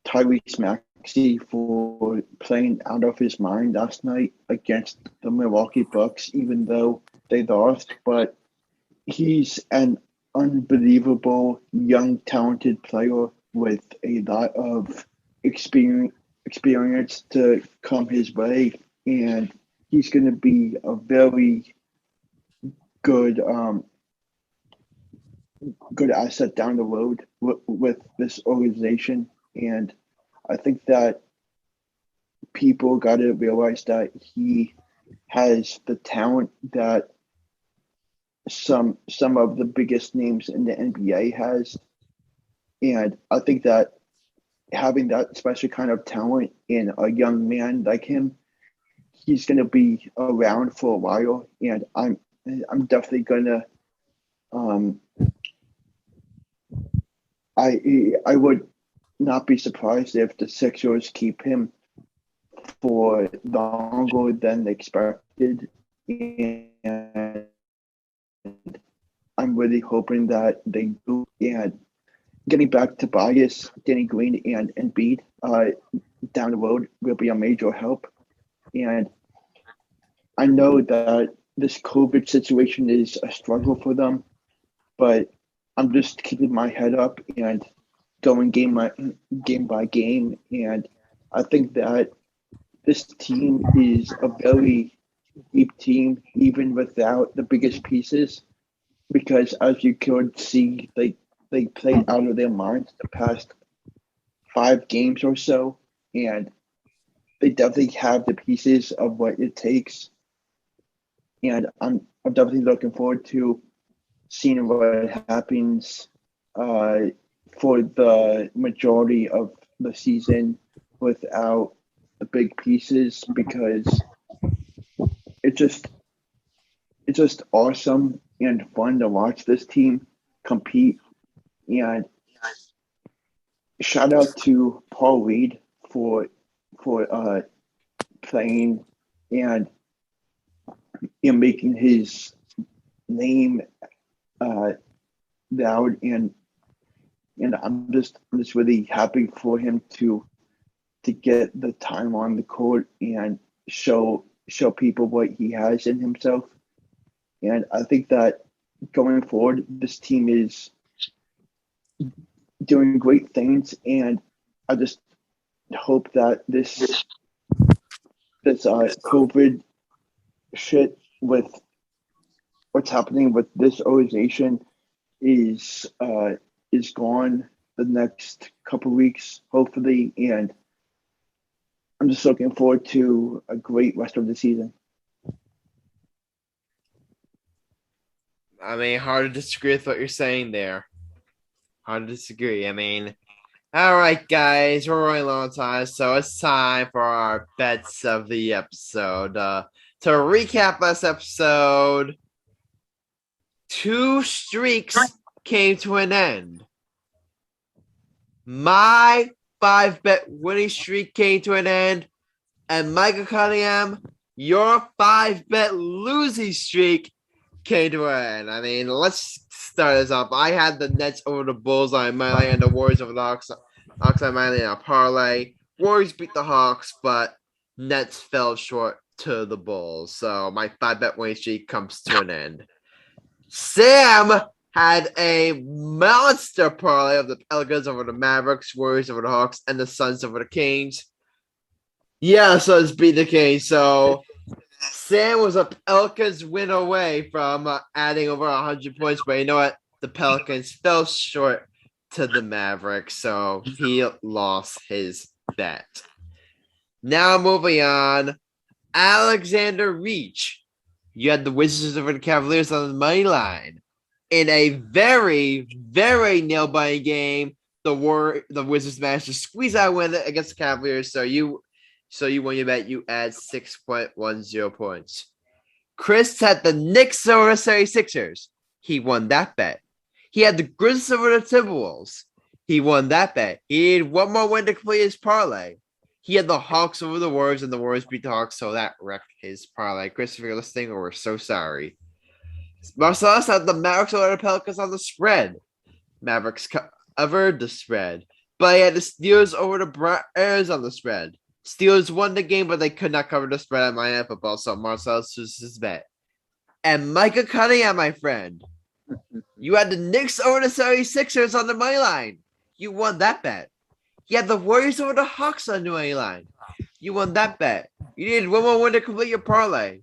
Tyrese Maxey for playing out of his mind last night against the Milwaukee Bucks, even though they lost. But he's an unbelievable, young, talented player with a lot of experience to come his way, and he's going to be a very good asset down the road with this organization. And I think that people got to realize that he has the talent that some of the biggest names in the NBA has. And I think that having that special kind of talent in a young man like him, he's going to be around for a while. And I'm definitely going to I would not be surprised if the Sixers keep him for longer than expected, and I'm really hoping that they do. And getting back to Bias, Danny Green, and Embiid down the road will be a major help. And I know that this COVID situation is a struggle for them, but I'm just keeping my head up and going game by game. And I think that this team is a very deep team, even without the biggest pieces, because as you could see, they played out of their minds the past 5 games or so, and they definitely have the pieces of what it takes. And I'm definitely looking forward to seeing what happens for the majority of the season without the big pieces, because it's just awesome and fun to watch this team compete. And shout out to Paul Reed for playing and making his name loud, and I'm just really happy for him to get the time on the court and show people what he has in himself. And I think that going forward, this team is doing great things, and I just hope that this COVID shit with what's happening with this organization is gone the next couple weeks, hopefully, and I'm just looking forward to a great rest of the season. I mean, hard to disagree with what you're saying there. Hard to disagree. I mean, all right, guys, we're running low on time, so it's time for our bets of the episode. To recap last episode, 2 streaks came to an end. My 5-bet winning streak came to an end, and Michael Cunningham, your 5-bet losing streak came to an end. I mean, let's start this off. I had the Nets over the Bulls on my line and the Warriors over the Hawks on my line on parlay. Warriors beat the Hawks, but Nets fell short to the Bulls. So my 5-bet winning streak comes to an end. Sam had a monster parlay of the Pelicans over the Mavericks, Warriors over the Hawks, and the Suns over the Kings. Yeah, Suns beat the Kings. So Sam was a Pelicans win away from adding over 100 points, but you know what? The Pelicans fell short to the Mavericks, so he lost his bet. Now moving on, Alexander Reich. You had the Wizards over the Cavaliers on the money line. In a very, very nail-biting game, the Wizards managed to squeeze out a win against the Cavaliers, so you won your bet. You add 6.10 points. Chris had the Knicks over the 76ers. He won that bet. He had the Grizzlies over the Timberwolves. He won that bet. He needed one more win to complete his parlay. He had the Hawks over the Warriors, and the Warriors beat the Hawks, so that wrecked his parlay. Chris, if you're listening, we're so sorry. Marcellus had the Mavericks over the Pelicans on the spread. Mavericks covered the spread. But he had the Steelers over the Bears on the spread. Steelers won the game, but they could not cover the spread at Miami football, so Marcellus loses his bet. And Micah Cunningham, my friend, you had the Knicks over the 76ers on the money line. You won that bet. You had the Warriors over the Hawks on the money line. You won that bet. You needed one more win to complete your parlay.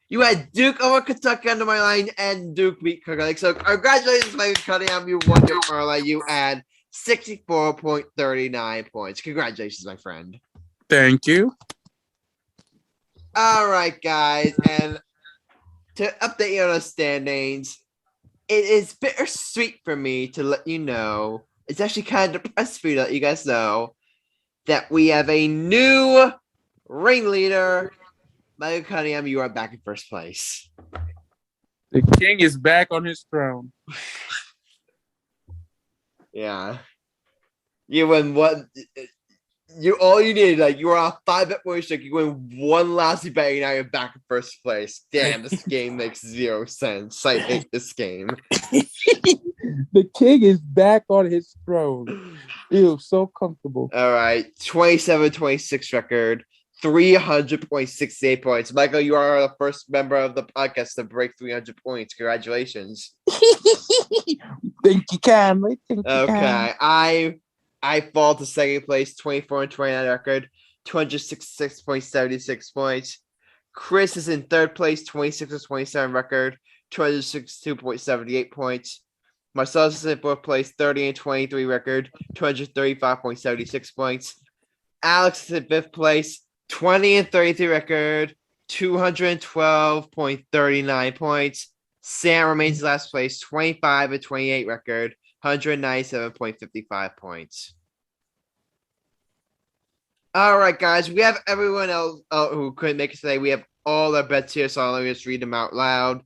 You had Duke over Kentucky on the money line, and Duke beat Kentucky. So congratulations, Micah Cunningham. You won your parlay. You add 64.39 points. Congratulations, my friend. Thank you. All right, guys, and to update you on the standings, it is bittersweet for me to let you know. It's actually kind of depressing for me to let you guys know that we have a new ringleader. Michael Cunningham, you are back in first place. The king is back on his throne. Yeah. You win one. All you needed, like you were on 5-bet winning streak. You win one last bet, and now you're back in first place. Damn, this game makes 0 sense. I hate this game. The king is back on his throne. Ew, so comfortable. All right, 27-26 record, 300.68 points. Michael, you are the first member of the podcast to break 300 points. Congratulations. Think you can, mate. Okay, I fall to second place, 24-29 record, 266.76 points. Chris is in third place, 26-27 record, 262.78 points. Marcellus is in fourth place, 30-23 record, 235.76 points. Alex is in fifth place, 20-33 record, 212.39 points. Sam remains in last place, 25-28 record, 197.55 points. All right, guys, we have everyone else who couldn't make it today. We have all our bets here, so let me just read them out loud.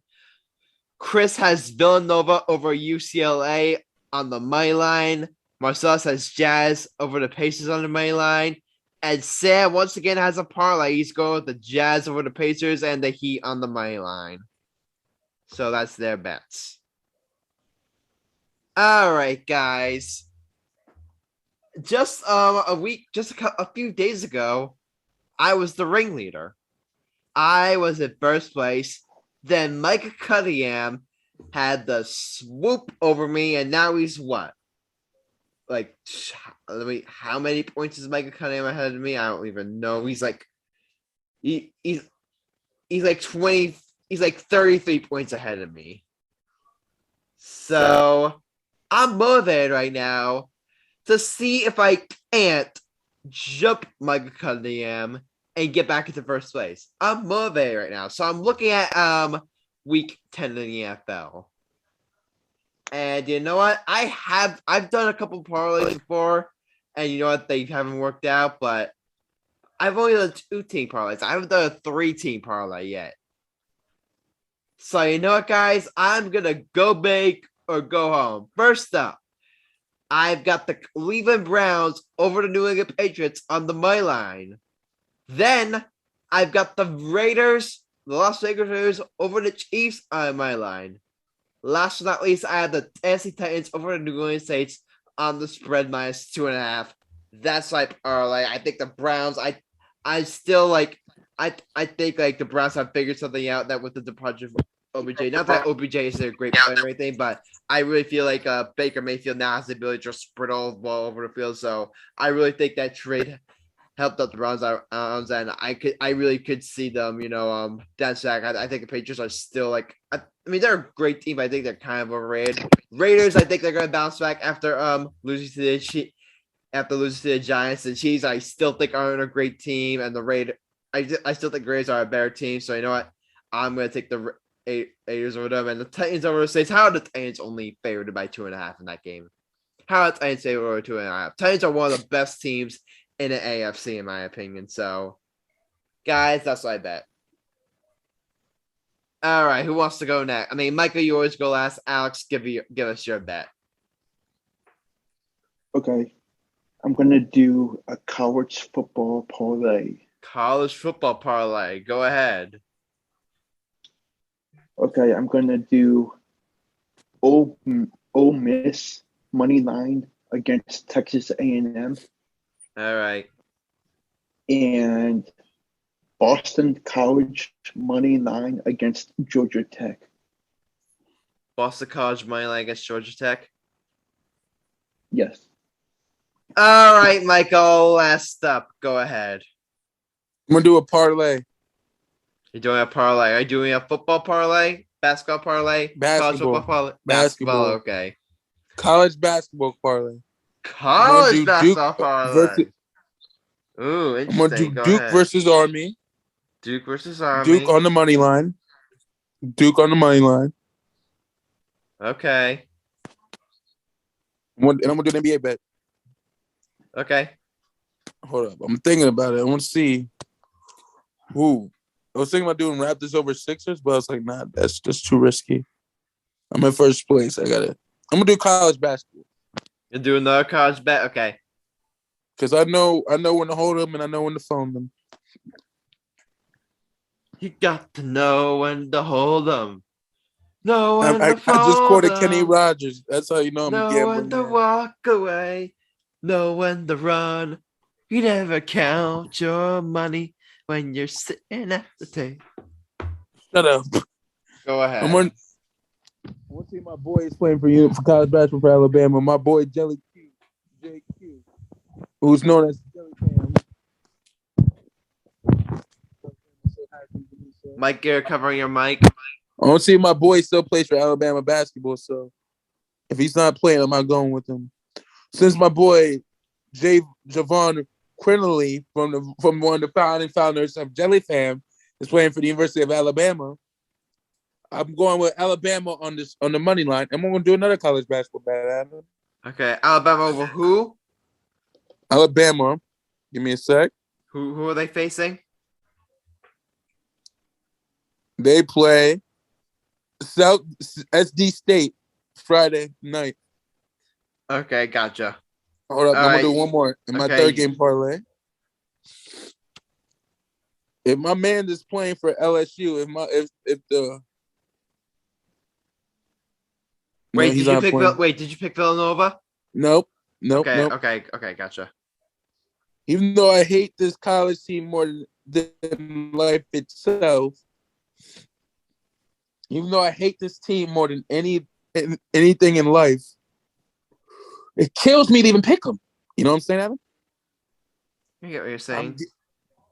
Chris has Villanova over UCLA on the money line. Marcellus has Jazz over the Pacers on the money line. And Sam once again has a parlay. He's going with the Jazz over the Pacers and the Heat on the money line. So that's their bets. All right, guys. Just a few days ago, I was the ringleader. I was in first place. Then Micah Cunningham had the swoop over me, and now he's what? Like, how many points is Micah Cunningham ahead of me? I don't even know. He's like 20. He's like 33 points ahead of me. So I'm motivated right now to see if I can't jump Micah Cunningham and get back into first place. I'm motivated right now. So I'm looking at week 10 in the NFL. And you know what? I've done a couple parlays before, and you know what? They haven't worked out, but I've only done 2-team parlays. I haven't done a 3-team parlay yet. So you know what, guys? I'm gonna go big or go home. First up, I've got the Cleveland Browns over the New England Patriots on the money line. Then I've got the Las Vegas Raiders over the Chiefs on my line. Last but not least, I have the Tennessee Titans over the New Orleans Saints on the spread -2.5. That's my parlay. I think the Browns. I still like. I think like the Browns have figured something out that with the departure of OBJ. Not that OBJ is a great player or anything, but I really feel like Baker Mayfield now has the ability to just spread all the ball over the field. So I really think that trade helped out the Browns out, and I really could see them, bounce back. I think the Patriots are still like, I mean, they're a great team. But I think they're kind of overrated. Raiders, I think they're going to bounce back after losing to the Giants. And Chiefs, I still think are a great team, and the Raiders, I still think Raiders are a better team. So you know what, I'm going to take the Raiders over them, and the Titans over the Saints. How are the Titans only favored by 2.5 in that game? How are the Titans favored over 2.5? Titans are one of the best teams in the AFC, in my opinion. So, guys, that's what I bet. All right, who wants to go next? I mean, Michael, you always go last. Alex, give us your bet. Okay, I'm gonna do a college football parlay. College football parlay. Go ahead. Okay, I'm gonna do Ole Miss money line against Texas A&M. All right. And Boston College money line against Georgia Tech. Boston College money line against Georgia Tech? Yes. All right, Michael, last up. Go ahead. I'm going to do a parlay. You're doing a parlay. Are you doing a football parlay? Basketball parlay? Basketball. College football parlay? Basketball, okay. College basketball parlay. College basketball parlay. Ooh, interesting. I'm going to do Duke versus Army. Duke versus Army. Duke on the money line. Okay. And I'm going to do an NBA bet. Okay. Hold up. I'm thinking about it. I want to see who. I was thinking about doing Raptors over Sixers, but I was like, nah, that's just too risky. I'm in first place. I'm going to do college basketball. You're doing another college bet? Okay. Because I know when to hold them and I know when to phone them. You got to know when to hold them. Know when to phone I just quoted them. Kenny Rogers. That's how you know I'm know gambling. Know when to walk away. Know when to run. You never count your money when you're sitting at the table. Shut up. Go ahead. I want to see my boy is playing for college basketball for Alabama. My boy JQ, who's known as Jelly Cam. Mike Garrett covering your mic. I want to see my boy still plays for Alabama basketball. So if he's not playing, I'm not going with him. Since my boy Javon Quinley from one of the founders of Jelly Fam is playing for the University of Alabama, I'm going with Alabama on the money line. I'm going to do another college basketball bet, Adam. Okay, Alabama over who? Alabama. Give me a sec. Who are they facing? They play South SD State Friday night. Okay, gotcha. Hold up, All I'm right. gonna do one more in my third game parlay. If my man is playing for LSU, if the Wait, no, did you pick Villanova? Nope. Okay, gotcha. Even though I hate this college team more than life itself, even though I hate this team more than anything in life, it kills me to even pick them. You know what I'm saying, Adam? I get what you're saying.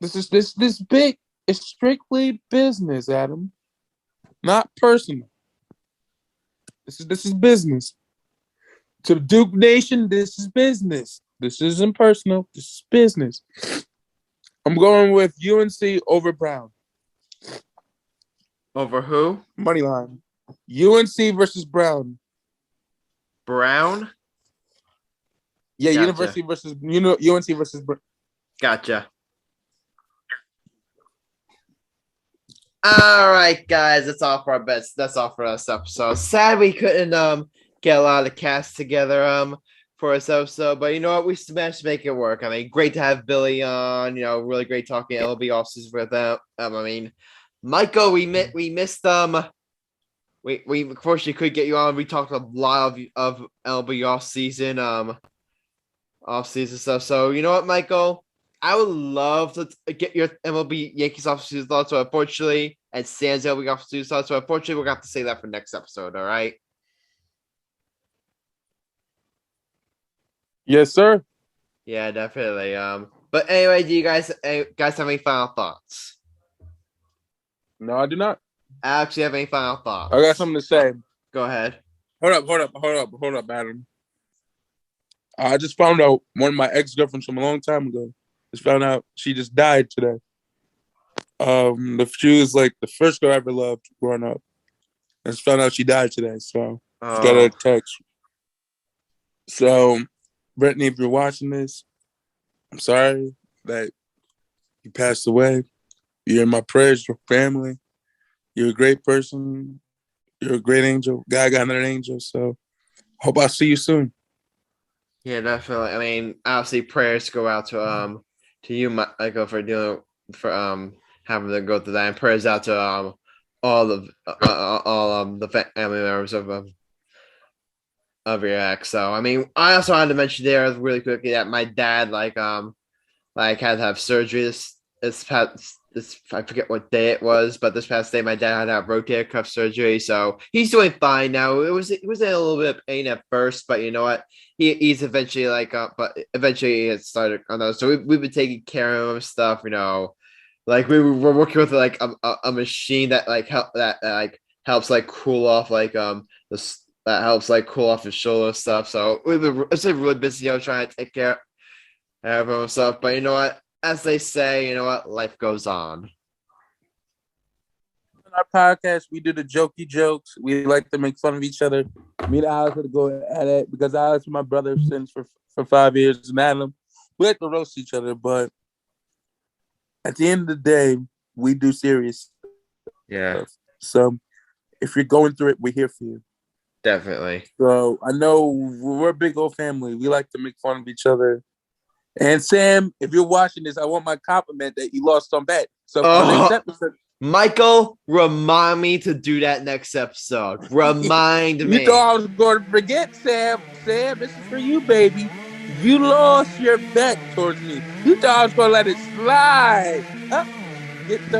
This big. It's strictly business, Adam, not personal. This is business. To the Duke Nation, this is business. This isn't personal. This is business. I'm going with UNC over Brown. Over who? Money line. UNC versus Brown. Brown? Yeah, Gotcha. UNC versus Brown. Gotcha. All right, guys, that's all for our bets. That's all for this episode. Sad we couldn't get a lot of the cast together for this episode, but you know what? We managed to make it work. I mean, great to have Billy on. You know, really great talking MLB offseason with them. I mean, Michael, we missed we unfortunately could get you on. We talked a lot of MLB offseason stuff. So you know what, Michael? I would love to get your MLB Yankees offseason thoughts, but unfortunately, and Sam's MLB offseason thoughts, so unfortunately, we're going to have to say that for next episode, all right? Yes, sir. Yeah, definitely. But anyway, do you guys have any final thoughts? No, I do not. I actually have any final thoughts. I got something to say. Go ahead. Hold up, Adam. I just found out one of my ex-girlfriends from a long time ago. Just found out she just died today. She was like the first girl I ever loved growing up. I just found out she died today, so just got a text. So, Brittany, if you're watching this, I'm sorry that you passed away. You're in my prayers, your family. You're a great person. You're a great angel. God got another angel, so hope I'll see you soon. Yeah, definitely. I mean, obviously, prayers go out to you, Michael, for having to go through that, and prayers out to all the family members of your ex. So, I mean, I also wanted to mention there really quickly that my dad had to have surgery this past. I forget what day it was, but this past day my dad had to have rotator cuff surgery, so he's doing fine now. It was in a little bit of pain at first, but you know what? He's eventually but eventually it started on those. So we've been taking care of him and stuff, you know. Like we're working with like a machine that helps cool off that helps cool off his shoulder stuff. So it's a really busy, trying to take care of him and stuff. But you know what? As they say, you know what? Life goes on. On our podcast, we do the jokey jokes. We like to make fun of each other. Me and Alex would go at it because Alex is my brother since for 5 years. And Adam, we like to roast each other, but at the end of the day, we do serious stuff. So if you're going through it, we're here for you. Definitely. So I know we're a big old family. We like to make fun of each other. And Sam, if you're watching this, I want my compliment that you lost on bet. So next episode, Michael, remind me to do that next episode. Remind me. You thought I was going to forget, Sam. Sam, this is for you, baby. You lost your bet towards me. You thought I was going to let it slide.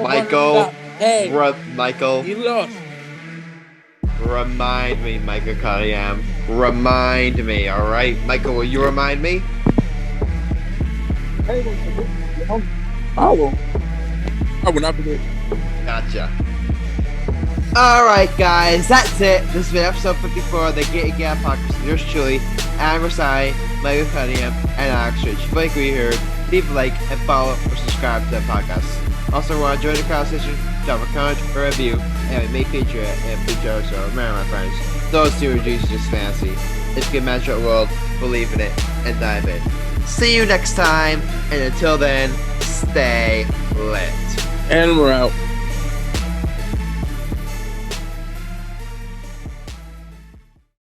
Michael, hey, Michael, you lost. Remind me, Michael Cunningham. Remind me, all right? Michael, will you remind me? I will not forget. Gotcha. All right, guys, that's it. This has been episode 54 of the Get It Get podcast. Yours truly, Adam Grassani, Michael Cunningham, and Alex Rich. If you like what you heard, leave a like and follow or subscribe to the podcast. Also, want to join the conversation? Drop a comment or review, and we may feature it in a future show. Remember, my friends, those two reviews are just fancy. It's a good match at world. Believe in it and dive in. See you next time, and until then, stay lit. And we're out.